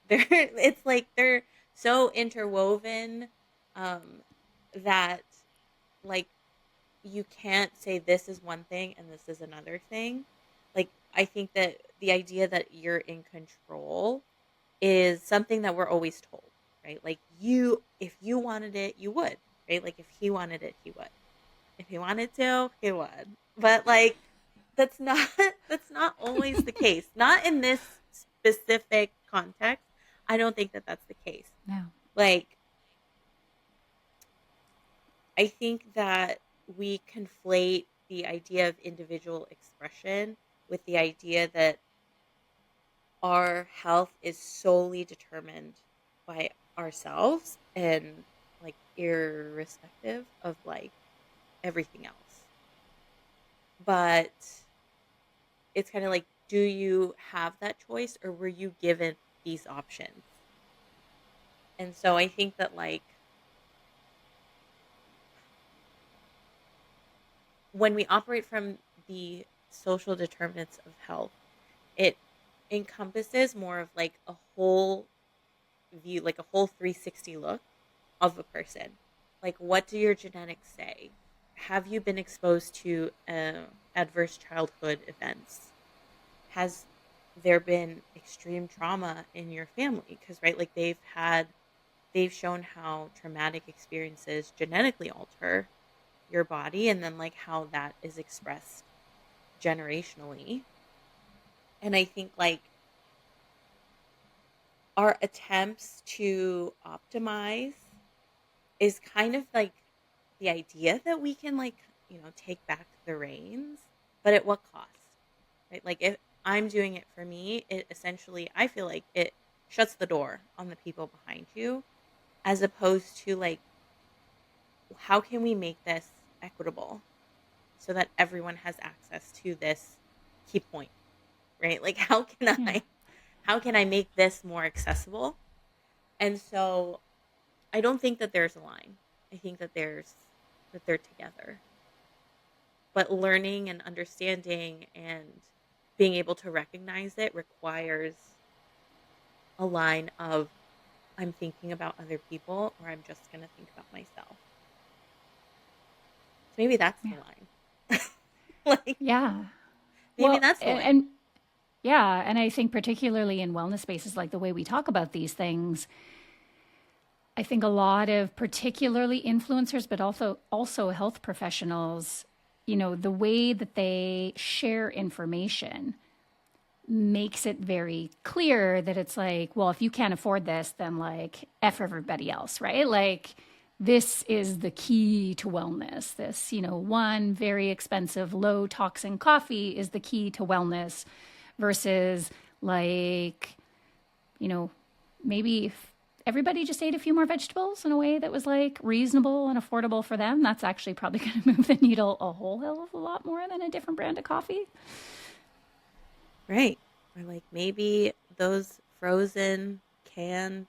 It's like they're so interwoven, um, that like you can't say this is one thing and this is another thing. Like I think that the idea that you're in control is something that we're always told, right? Like if you wanted it, you would, right? Like if he wanted it, he would. If he wanted to, he would. But like that's not that's not always the case. Not in this specific context. I don't think that that's the case. No. Like I think that we conflate the idea of individual expression with the idea that our health is solely determined by ourselves and like irrespective of like everything else. But it's kind of like, do you have that choice, or were you given these options? And so I think that like when we operate from the social determinants of health, it encompasses more of like a whole view, like a whole 360 look of a person. Like, what do your genetics say? Have you been exposed to adverse childhood events? Has there been extreme trauma in your family? Because, right, like they've shown how traumatic experiences genetically alter your body, and then like how that is expressed generationally. And I think like our attempts to optimize is kind of like the idea that we can like, take back the reins, but at what cost? Right? Like if I'm doing it for me, it essentially, I feel like it shuts the door on the people behind you, as opposed to like, how can we make this equitable so that everyone has access to this key point, right? Like Yeah. how can I make this more accessible? And so I don't think that there's a line. I think that they're together. But learning and understanding and being able to recognize it requires a line of, I'm thinking about other people, or I'm just going to think about myself. So maybe that's the Yeah. line. Like Yeah. maybe Well, that's the line. and yeah, and I think particularly in wellness spaces, like the way we talk about these things, I think a lot of particularly influencers, but also health professionals, the way that they share information makes it very clear that it's like, well, if you can't afford this, then like F everybody else, right? Like this is the key to wellness. This, one very expensive, low toxin coffee is the key to wellness versus like, maybe if everybody just ate a few more vegetables in a way that was like reasonable and affordable for them, that's actually probably going to move the needle a whole hell of a lot more than a different brand of coffee. Right. Or like maybe those frozen canned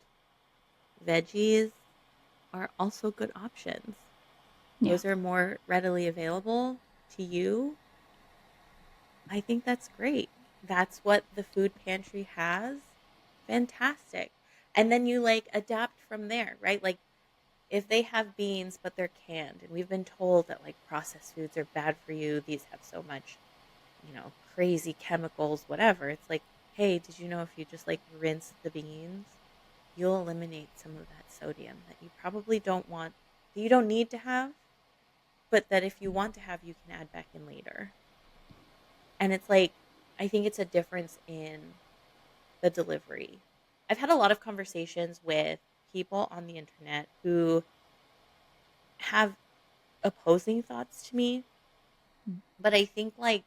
veggies are also good options. Yeah. Those are more readily available to you. I think that's great. That's what the food pantry has. Fantastic. And then you like adapt from there, right? Like if they have beans but they're canned, and we've been told that like processed foods are bad for you, these have so much, crazy chemicals, whatever. It's like, hey, did you know if you just like rinse the beans, you'll eliminate some of that sodium that you probably don't want, that you don't need to have, but that if you want to have, you can add back in later. And it's like, I think it's a difference in the delivery. I've had a lot of conversations with people on the internet who have opposing thoughts to me, but I think like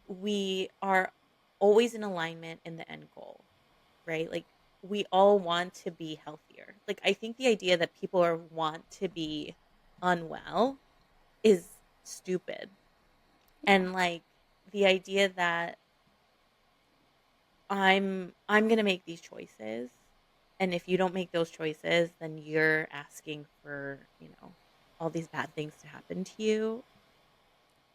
we are always in alignment in the end goal, right? Like we all want to be healthier. Like I think the idea that people want to be unwell is stupid. Yeah. And like the idea that I'm going to make these choices, and if you don't make those choices, then you're asking for, all these bad things to happen to you,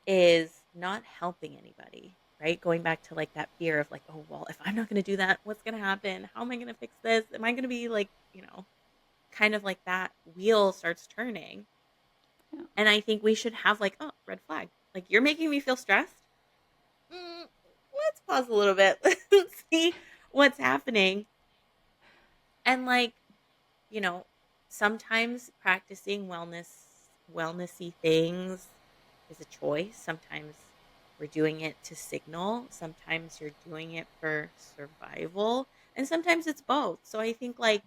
is not helping anybody, right? Going back to like that fear of like, oh, well, if I'm not going to do that, what's going to happen? How am I going to fix this? Am I going to be like, kind of like that wheel starts turning. Yeah. And I think we should have like, oh, red flag. Like you're making me feel stressed. Let's pause a little bit. Let's see what's happening. And like, you know, sometimes practicing wellnessy things is a choice. Sometimes we're doing it to signal. Sometimes you're doing it for survival. And sometimes it's both. So I think like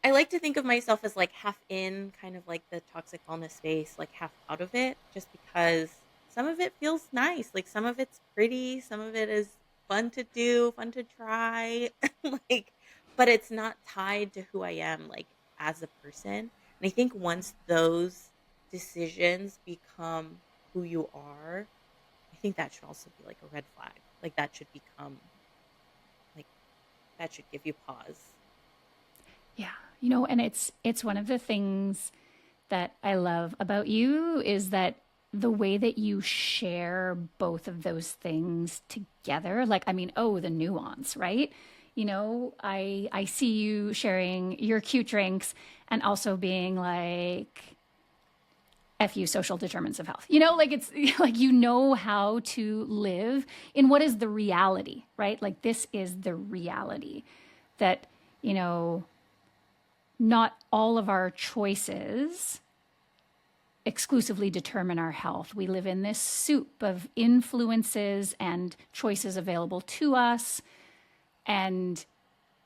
I like to think of myself as like half in kind of like the toxic wellness space, like half out of it, just because some of it feels nice. Like some of it's pretty, some of it is fun to do, fun to try. Like, but it's not tied to who I am, like as a person. And I think once those decisions become who you are, I think that should also be like a red flag. Like that should become like that should give you pause. Yeah. And it's one of the things that I love about you is that the way that you share both of those things together, like I mean, oh, the nuance, right? I see you sharing your cute drinks and also being like F you social determinants of health. Like it's like how to live in what is the reality, right? Like this is the reality that, not all of our choices exclusively determine our health. We live in this soup of influences and choices available to us. And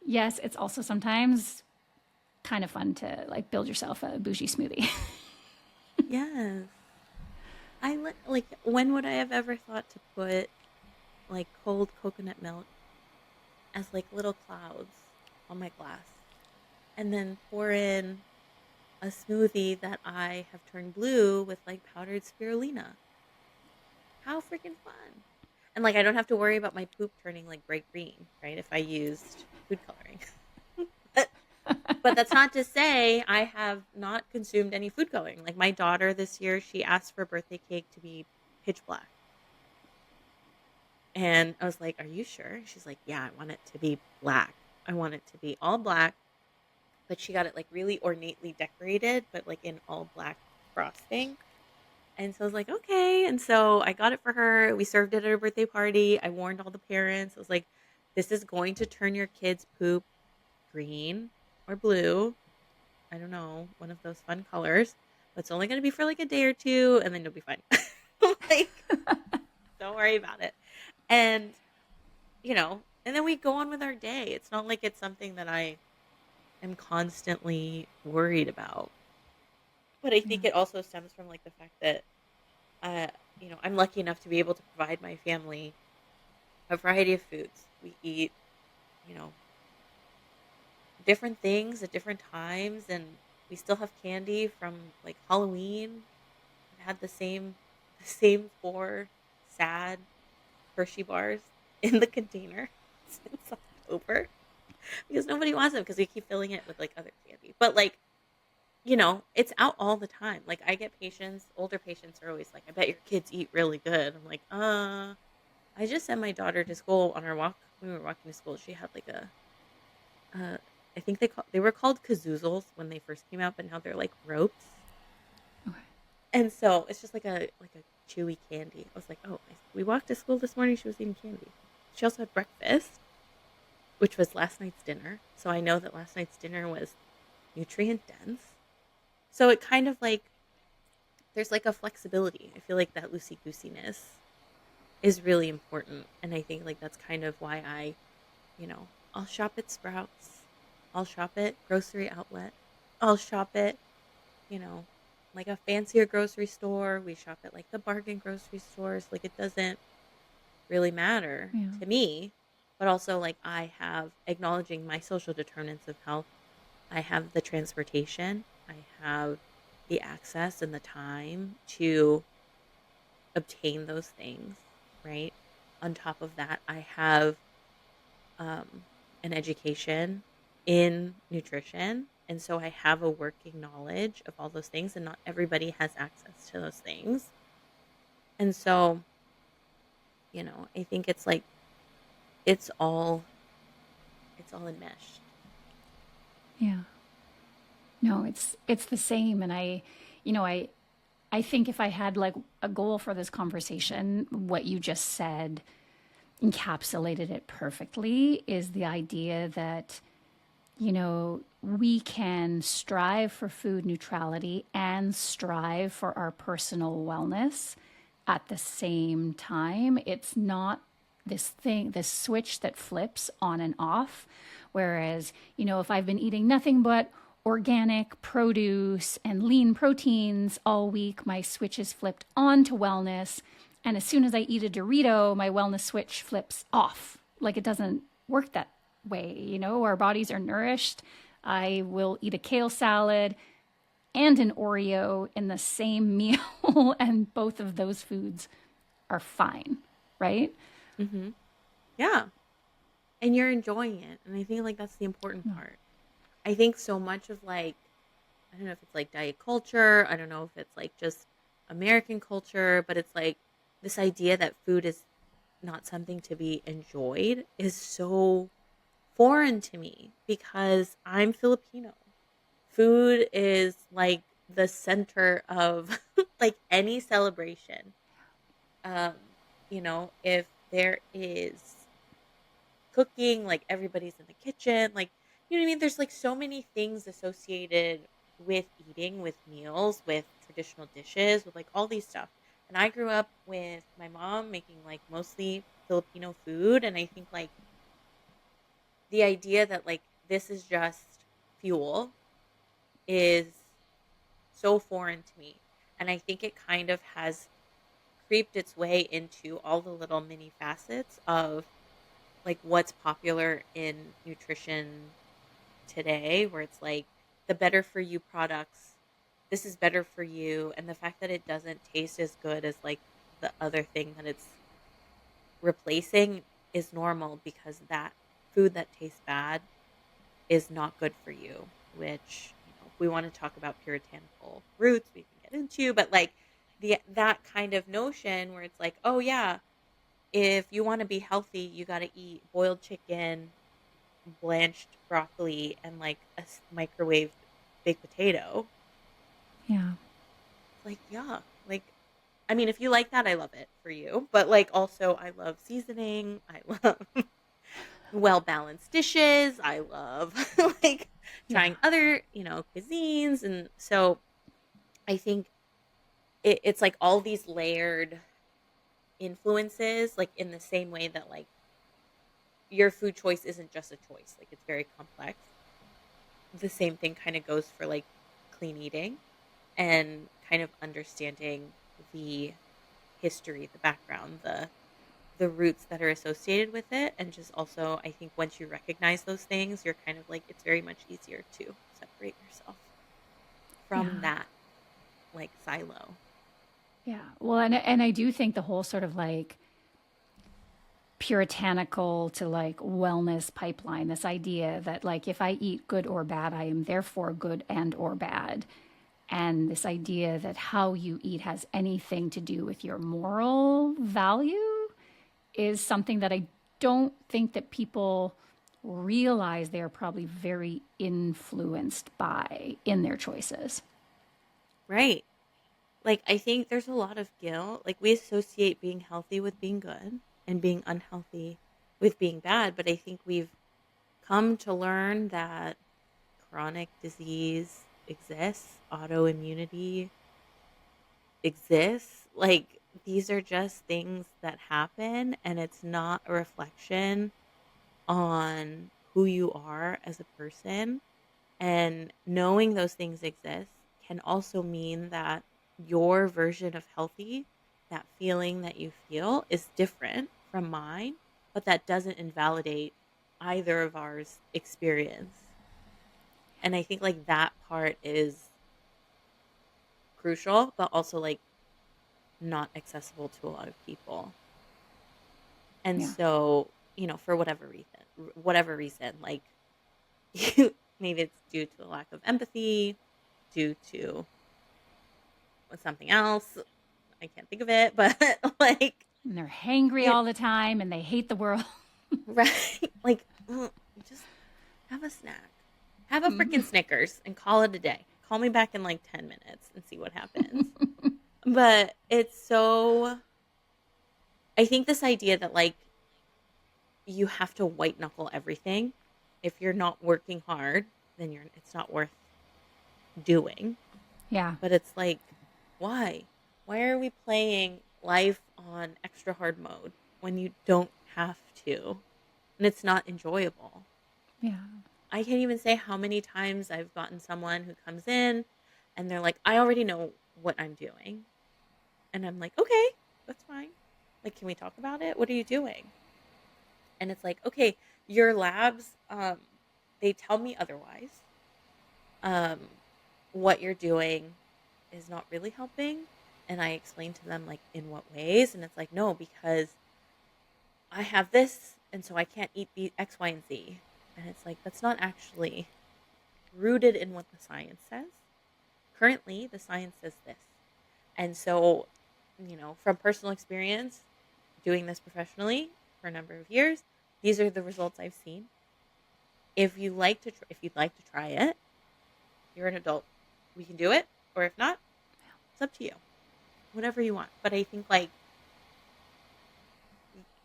yes, it's also sometimes kind of fun to like build yourself a bougie smoothie. Yes. Like, when would I have ever thought to put like cold coconut milk as like little clouds on my glass and then pour in a smoothie that I have turned blue with like powdered spirulina. How freaking fun. And like I don't have to worry about my poop turning like bright green, right? If I used food coloring. But that's not to say I have not consumed any food coloring. Like my daughter this year, she asked for a birthday cake to be pitch black. And I was like, "Are you sure?" She's like, "Yeah, I want it to be black. I want it to be all black." But she got it like really ornately decorated, but like in all black frosting. And so I was like, "Okay." And so I got it for her. We served it at her birthday party. I warned all the parents. I was like, "This is going to turn your kids' poop green or blue. I don't know, one of those fun colors. But it's only going to be for like a day or two, and then you'll be fine." Like, don't worry about it. And, and then we go on with our day. It's not like it's something that I am constantly worried about. But I think Yeah. it also stems from like the fact that, I'm lucky enough to be able to provide my family a variety of foods. We eat, you know, different things at different times, and we still have candy from like Halloween. I've had the same four sad Hershey bars in the container since October because nobody wants them because we keep filling it with like other candy. But like, it's out all the time. Like I get patients, older patients are always like, "I bet your kids eat really good." I'm like, I just sent my daughter to school on our walk. When we were walking to school, she had like uh, I think they were called kazoozles when they first came out, but now they're like ropes. Okay. And so it's just like a chewy candy. I was like, "Oh, we walked to school this morning. She was eating candy." She also had breakfast, which was last night's dinner. So I know that last night's dinner was nutrient dense. So it kind of like there's like a flexibility. I feel like that loosey goosiness is really important, and I think like that's kind of why you know, I'll shop at Sprouts, I'll shop at Grocery Outlet, I'll shop at you know, like a fancier grocery store. We shop at like the bargain grocery stores. Like it doesn't really matter Yeah. to me, but also like I have acknowledging my social determinants of health. I have the transportation, I have the access and the time to obtain those things, right? On top of that, I have um, an education in nutrition. And so I have a working knowledge of all those things, and not everybody has access to those things. And so, I think it's like it's all enmeshed. Yeah. No, it's the same. And you know, I think if I had like a goal for this conversation, what you just said encapsulated it perfectly is the idea that, we can strive for food neutrality and strive for our personal wellness at the same time. It's not this switch that flips on and off. Whereas, if I've been eating nothing but organic produce and lean proteins all week, my switch is flipped on to wellness. And as soon as I eat a Dorito, my wellness switch flips off. Like it doesn't work that way. Our bodies are nourished. I will eat a kale salad and an Oreo in the same meal, and both of those foods are fine, right? Mm-hmm. Yeah. And you're enjoying it. And I think like that's the important part. I think so much of like, I don't know if it's like diet culture. I don't know if it's like just American culture, but it's like this idea that food is not something to be enjoyed is so foreign to me because I'm Filipino. Food is like the center of like any celebration. Um, if there is cooking, like everybody's in the kitchen, like you know what I mean? There's like so many things associated with eating, with meals, with traditional dishes, with like all these stuff. And I grew up with my mom making like mostly Filipino food, and I think like the idea that like this is just fuel is so foreign to me. And I think it kind of has creeped its way into all the little mini facets of like what's popular in nutrition today, where it's like the better for you products, this is better for you. And the fact that it doesn't taste as good as like the other thing that it's replacing is normal, because that food that tastes bad is not good for you, which, if we want to talk about puritanical roots, we can get into, but like that kind of notion where it's like, oh yeah, if you want to be healthy, you got to eat boiled chicken, blanched broccoli, and like a microwaved baked potato. Yeah. It's like, yuck. Like, I mean, if you like that, I love it for you. But like, also, I love seasoning. I love well-balanced dishes. I love like Yeah. trying other, cuisines. And so I think it's like all these layered influences, like in the same way that like your food choice isn't just a choice, like it's very complex. The same thing kind of goes for like clean eating and kind of understanding the history, the background, the roots that are associated with it. And just also, I think once you recognize those things, you're kind of like, it's very much easier to separate yourself from Yeah. that like silo. Yeah. Well, and I do think the whole sort of like puritanical to like wellness pipeline, this idea that like if I eat good or bad, I am therefore good and or bad. And this idea that how you eat has anything to do with your moral value is something that I don't think that people realize they're probably very influenced by in their choices. Right. Like, I think there's a lot of guilt. Like, we associate being healthy with being good and being unhealthy with being bad. But I think we've come to learn that chronic disease exists, autoimmunity exists. Like, these are just things that happen, and it's not a reflection on who you are as a person. And knowing those things exist can also mean that your version of healthy, that feeling that you feel, is different from mine, but that doesn't invalidate either of ours experience. And I think like that part is crucial, but also like not accessible to a lot of people. And Yeah. so, for whatever reason, like maybe it's due to a lack of empathy, due to something else. I can't think of it, but like, And they're hangry it, all the time and they hate the world. right? Like, just have a snack, have a freaking Snickers, and call it a day. Call me back in like 10 minutes and see what happens. But it's so, I think this idea that like you have to white knuckle everything. If you're not working hard, then it's not worth doing. Yeah. But it's like, why? Why are we playing life on extra hard mode when you don't have to? And it's not enjoyable. Yeah. I can't even say how many times I've gotten someone who comes in and they're like, I already know what I'm doing. And I'm like, okay, that's fine. Like, can we talk about it? What are you doing? And it's like, okay, your labs, they tell me otherwise. Um, what you're doing is not really helping. And I explain to them like in what ways. And it's like, no, because I have this, and so I can't eat the X, Y, and Z. And it's like, that's not actually rooted in what the science says. Currently, the science says this. And so, from personal experience, doing this professionally for a number of years, these are the results I've seen. If you'd like to try it, you're an adult. We can do it. Or if not, it's up to you. Whatever you want. But I think like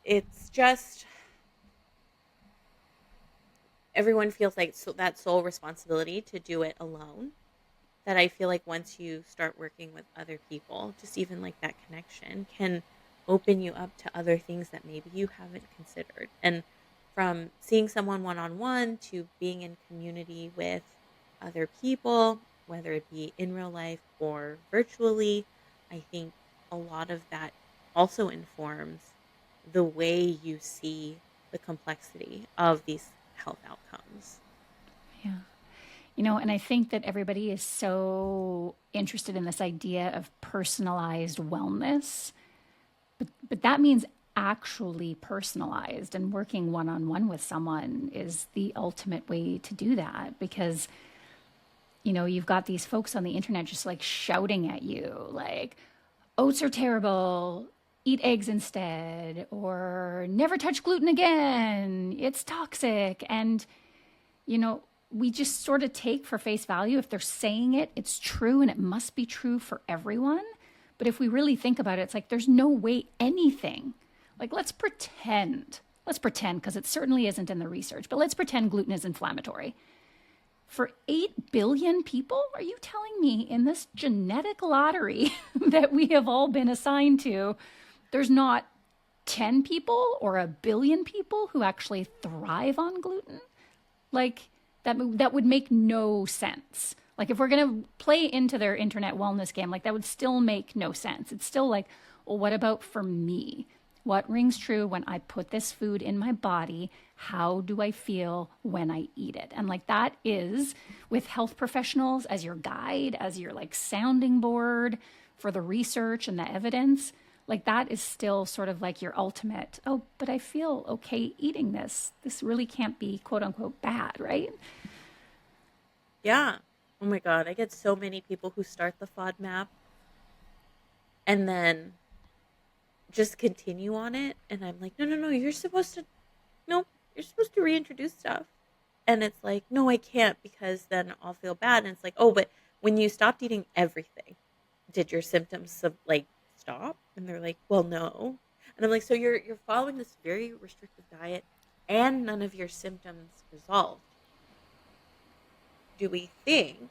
it's just everyone feels like that sole responsibility to do it alone. That I feel like once you start working with other people, just even like that connection can open you up to other things that maybe you haven't considered. And from seeing someone one on one to being in community with other people, whether it be in real life or virtually, I think a lot of that also informs the way you see the complexity of these health outcomes. Yeah. You know, and I think that everybody is so interested in this idea of personalized wellness, but that means actually personalized, and working one on one with someone is the ultimate way to do that, because you know, you've got these folks on the internet just like shouting at you, like, oats are terrible, eat eggs instead, or never touch gluten again, it's toxic. And, you know, we just sort of take for face value if they're saying it, it's true and it must be true for everyone. But if we really think about it, it's like there's no way anything, like, let's pretend, because it certainly isn't in the research, but let's pretend gluten is inflammatory. For 8 billion people, are you telling me in this genetic lottery that we have all been assigned to, there's not 10 people or a billion people who actually thrive on gluten? Like, that would make no sense. Like, if we're going to play into their internet wellness game, like, that would still make no sense. It's still like, well, what about for me? What rings true when I put this food in my body? How do I feel when I eat it? And like, that is with health professionals as your guide, as your like sounding board for the research and the evidence. Like, that is still sort of like your ultimate, oh, but I feel okay eating this. This really can't be quote unquote bad, right? Yeah. Oh my God. I get so many people who start the FODMAP and then just continue on it. And I'm like, no, you're supposed to reintroduce stuff. And it's like, no, I can't, because then I'll feel bad. And it's like, oh, but when you stopped eating everything, did your symptoms like stop? And they're like, well, no. And I'm like, so you're following this very restrictive diet and none of your symptoms resolved. Do we think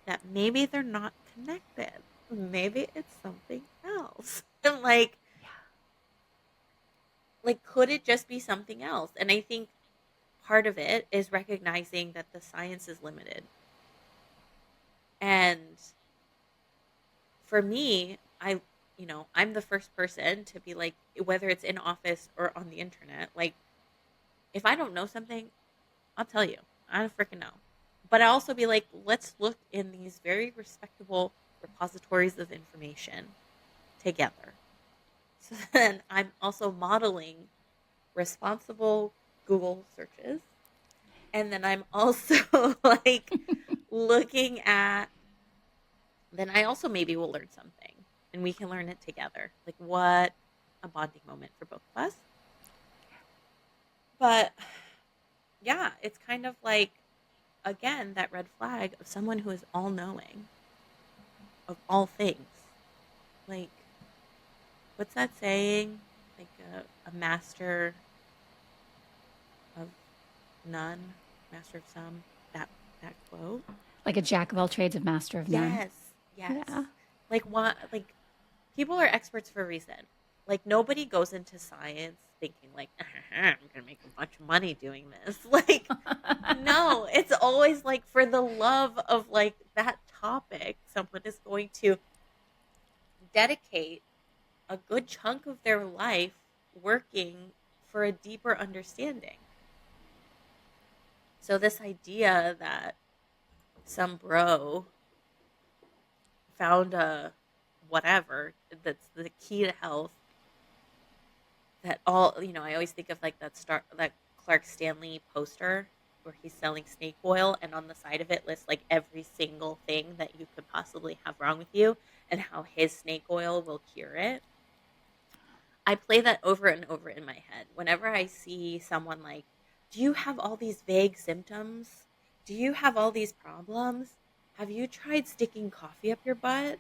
that maybe they're not connected? Maybe it's something else. And like, could it just be something else? And I think part of it is recognizing that the science is limited. And for me, I'm the first person to be like, whether it's in office or on the internet, like, if I don't know something, I'll tell you. I don't freaking know. But I also be like, let's look in these very respectable repositories of information together. So then I'm also modeling responsible Google searches. And then I'm also like looking at, then I also maybe will learn something and we can learn it together. Like, what a bonding moment for both of us. But yeah, it's kind of like, again, that red flag of someone who is all knowing of all things. Like, what's that saying? Like a master of none, master of some, that quote. Like a jack of all trades, a master of none. Yes. Yeah. Like, what? Like, people are experts for a reason. Like, nobody goes into science thinking like, I'm gonna make a bunch of money doing this. Like, no, it's always like for the love of like that topic. Someone is going to dedicate a good chunk of their life working for a deeper understanding. So this idea that some bro found a whatever that's the key to health, that all, I always think of like that Clark Stanley poster where he's selling snake oil, and on the side of it lists like every single thing that you could possibly have wrong with you and how his snake oil will cure it. I play that over and over in my head whenever I see someone like, do you have all these vague symptoms? Do you have all these problems? Have you tried sticking coffee up your butt?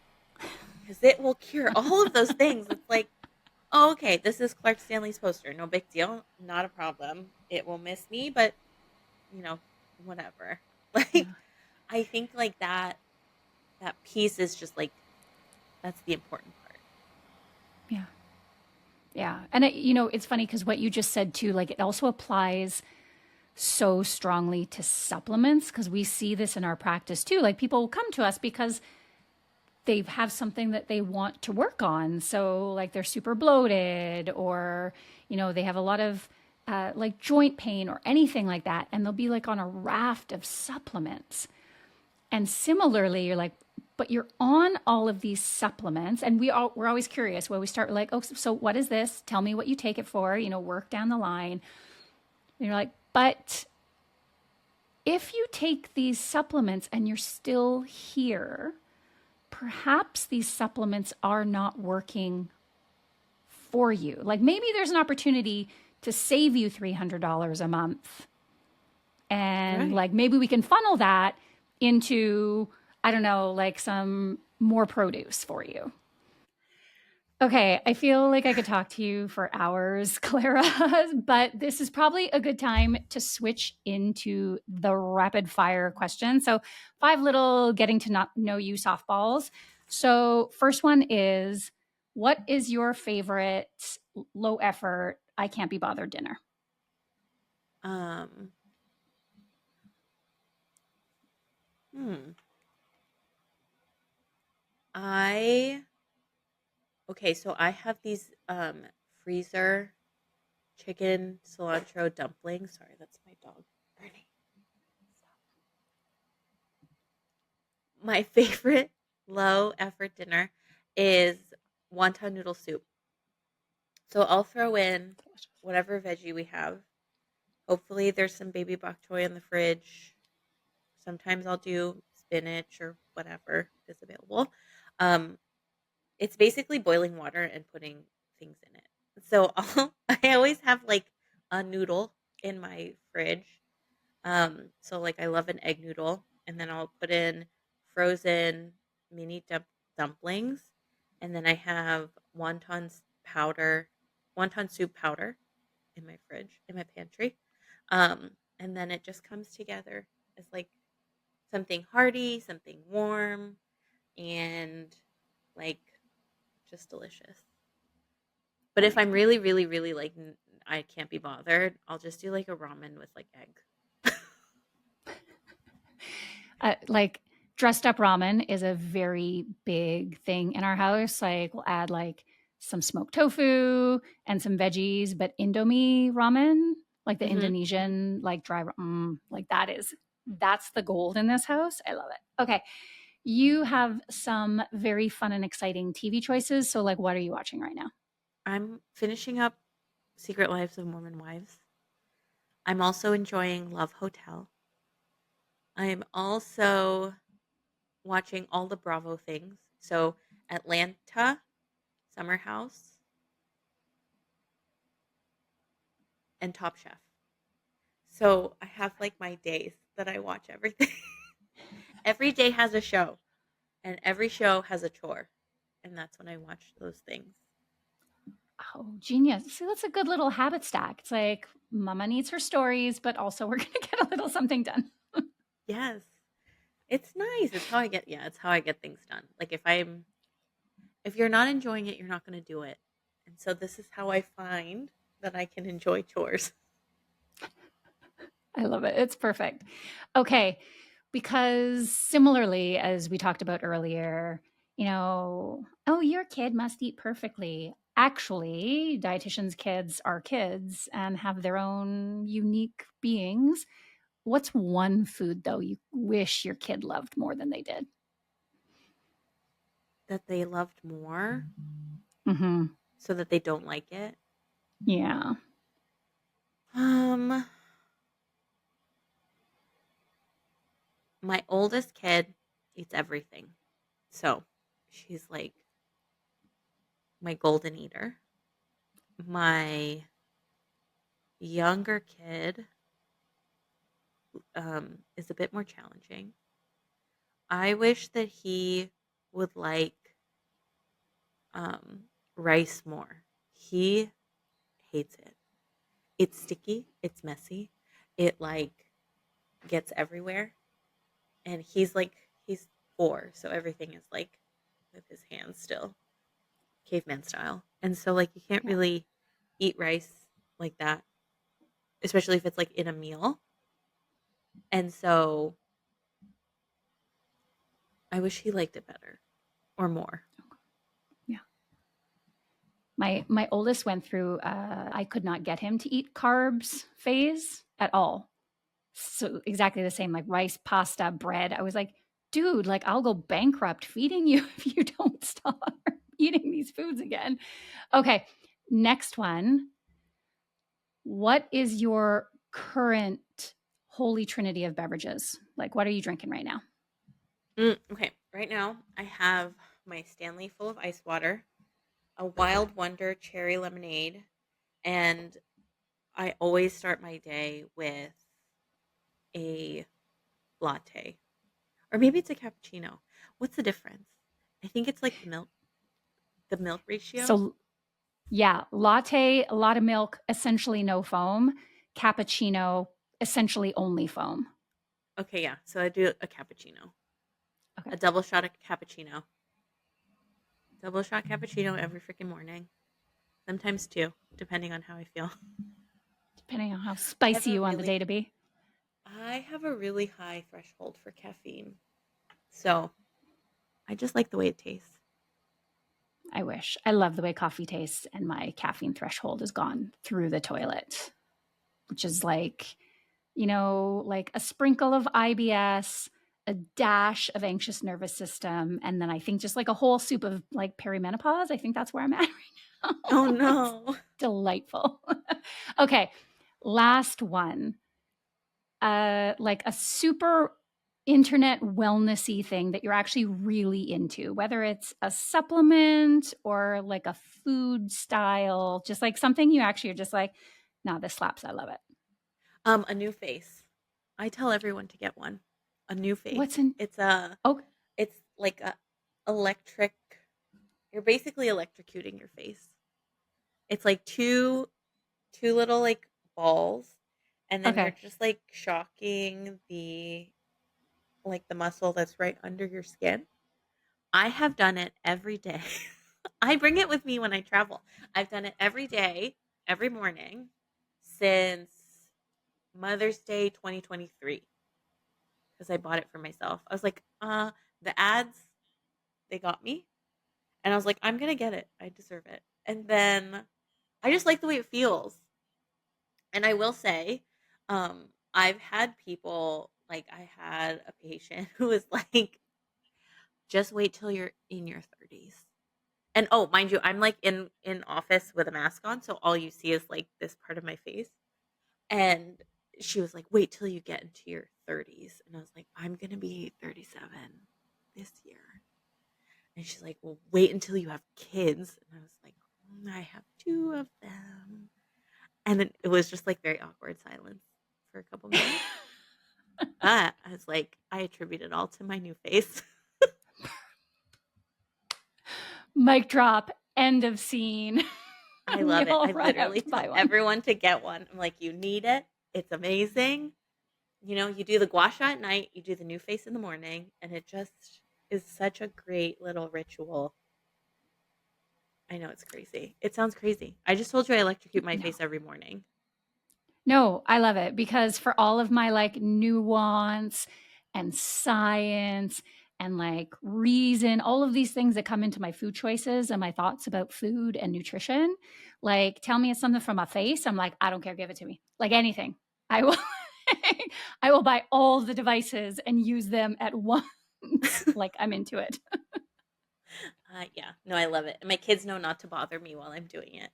Because it will cure all of those things. It's like, oh, okay, this is Clark Stanley's poster. No big deal. Not a problem. It will miss me, but, whatever. Like, yeah. I think like that piece is just like, that's the important part. Yeah. Yeah. And, it's funny because what you just said too, like, it also applies so strongly to supplements, because we see this in our practice too. Like people will come to us because they have something that they want to work on. So like they're super bloated, or, they have a lot of like joint pain or anything like that. And they'll be like on a raft of supplements. And similarly, you're like, but you're on all of these supplements. And we're always curious. Well, we start like, oh, so what is this? Tell me what you take it for, work down the line. And you're like, but if you take these supplements and you're still here, perhaps these supplements are not working for you. Like maybe there's an opportunity to save you $300 a month. And like maybe we can funnel that into, I don't know, like some more produce for you. Okay, I feel like I could talk to you for hours, Clara, but this is probably a good time to switch into the rapid fire question. So 5 little getting to know you softballs. So first one is, what is your favorite low effort, I can't be bothered dinner? Okay, so I have these freezer chicken cilantro dumplings. Sorry, that's my dog, Bernie. My favorite low effort dinner is wonton noodle soup. So I'll throw in whatever veggie we have. Hopefully there's some baby bok choy in the fridge. Sometimes I'll do spinach or whatever is available. It's basically boiling water and putting things in it. So I always have like a noodle in my fridge. So like I love an egg noodle, and then I'll put in frozen mini dumplings, and then I have wonton soup powder in my fridge, in my pantry. And then it just comes together as like something hearty, something warm, and like just delicious. But if I'm really, really, really like I can't be bothered, I'll just do like a ramen with like egg. Like dressed up ramen is a very big thing in our house. Like we'll add like some smoked tofu and some veggies, but Indomie ramen, like the Indonesian, like dry, like that's the gold in this house. I love it. Okay. You have some very fun and exciting TV choices. So like, what are you watching right now? I'm finishing up Secret Lives of Mormon Wives. I'm also enjoying Love Hotel. I'm also watching all the Bravo things. So Atlanta, Summer House, and Top Chef. So I have like my days that I watch everything. Every day has a show, and every show has a chore. And that's when I watch those things. Oh, genius. See, that's a good little habit stack. It's like mama needs her stories, but also we're going to get a little something done. Yes. It's nice. It's how I get things done. Like if you're not enjoying it, you're not going to do it. And so this is how I find that I can enjoy chores. I love it. It's perfect. Okay. Because similarly, as we talked about earlier, oh, your kid must eat perfectly. Actually, dietitians' kids are kids and have their own unique beings. What's one food, though, you wish your kid loved more than they did? That they loved more Mm-hmm. so that they don't like it. Yeah. My oldest kid eats everything. So she's like my golden eater. My younger kid is a bit more challenging. I wish that he would like rice more. He hates it. It's sticky. It's messy. It like gets everywhere. And he's 4, so everything is like with his hands still, caveman style. And so like you can't really eat rice like that, especially if it's like in a meal. And so I wish he liked it better or more. Yeah. My oldest went through I could not get him to eat carbs phase at all. So exactly the same, like rice, pasta, bread. I was like, dude, like I'll go bankrupt feeding you if you don't stop eating these foods again. Okay, next one. What is your current holy trinity of beverages? Like, what are you drinking right now? Okay, right now I have my Stanley full of ice water, a Wild Wonder cherry lemonade, and I always start my day with a latte. Or maybe it's a cappuccino. What's the difference? I think it's like the milk ratio. So, yeah, latte, a lot of milk, essentially no foam. Cappuccino, essentially only foam. Okay, yeah. So I do a cappuccino. Okay. A double shot of cappuccino. Double shot cappuccino every freaking morning. Sometimes two, depending on how I feel. Depending on how I have spicy a you want the really day to be. I have a really high threshold for caffeine. So I just like the way it tastes. I wish. I love the way coffee tastes, and my caffeine threshold has gone through the toilet, which is like, like a sprinkle of IBS, a dash of anxious nervous system, and then I think just like a whole soup of like perimenopause. I think that's where I'm at right now. Oh It's no. delightful. Okay, last one. Like a super internet wellnessy thing that you're actually really into, whether it's a supplement or like a food style, just like something you actually are just like, no, this slaps. I love it. A NuFace. I tell everyone to get one. A NuFace. What's in? Oh, It's like a electric. You're basically electrocuting your face. It's like two little like balls, and then you're okay. just like shocking the muscle that's right under your skin. I have done it every day. I bring it with me when I travel. I've done it every day, every morning since Mother's Day 2023 because I bought it for myself. I was like, the ads, they got me. And I was like, I'm going to get it. I deserve it. And then I just like the way it feels. And I will say, I've had people, like, I had a patient who was like, just wait till you're in your 30s. And oh, mind you, I'm like in office with a mask on, so all you see is like this part of my face. And she was like, "Wait till you get into your 30s." And I was like, "I'm going to be 37 this year." And she's like, "Well, wait until you have kids." And I was like, "I have two of them." And then it was just like very awkward silence for a couple minutes. But I was like, I attribute it all to my NuFace. Mic drop. End of scene. I We love it. all I run out literally to tell buy one. everyone to get one. I'm like, you need it. It's amazing. You do the gua sha at night, you do the NuFace in the morning, and it just is such a great little ritual. I know it's crazy. It sounds crazy. I just told you I electrocute my No. face every morning. No, I love it because for all of my like nuance and science and like reason, all of these things that come into my food choices and my thoughts about food and nutrition, like tell me it's something from my face. I'm like, I don't care, give it to me. Like anything. I will I will buy all the devices and use them at once. Like I'm into it. Yeah, no, I love it. And my kids know not to bother me while I'm doing it.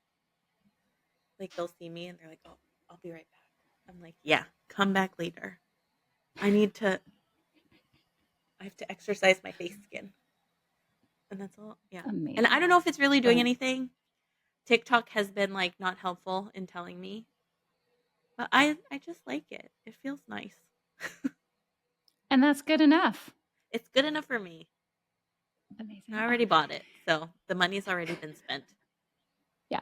Like they'll see me and they're like, "Oh, I'll be right back." I'm like, "Yeah, come back later. I need to. I have to exercise my face skin." And that's all. Yeah. And I Amazing. don't know if it's really doing Well, anything. TikTok has been like not helpful in telling me, but I just like it. It feels nice. and that's good enough. It's good enough for me. I Amazing. Oh, already bought it, so the money's already been spent. yeah.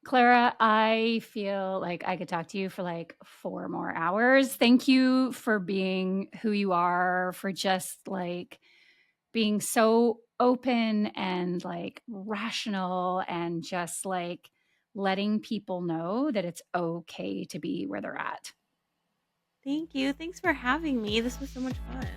Clara, I feel like I could talk to you for like 4 more hours. Thank you for being who you are, for just like being so open and like rational and just like letting people know that it's okay to be where they're at. Thank you. Thanks for having me. This was so much fun.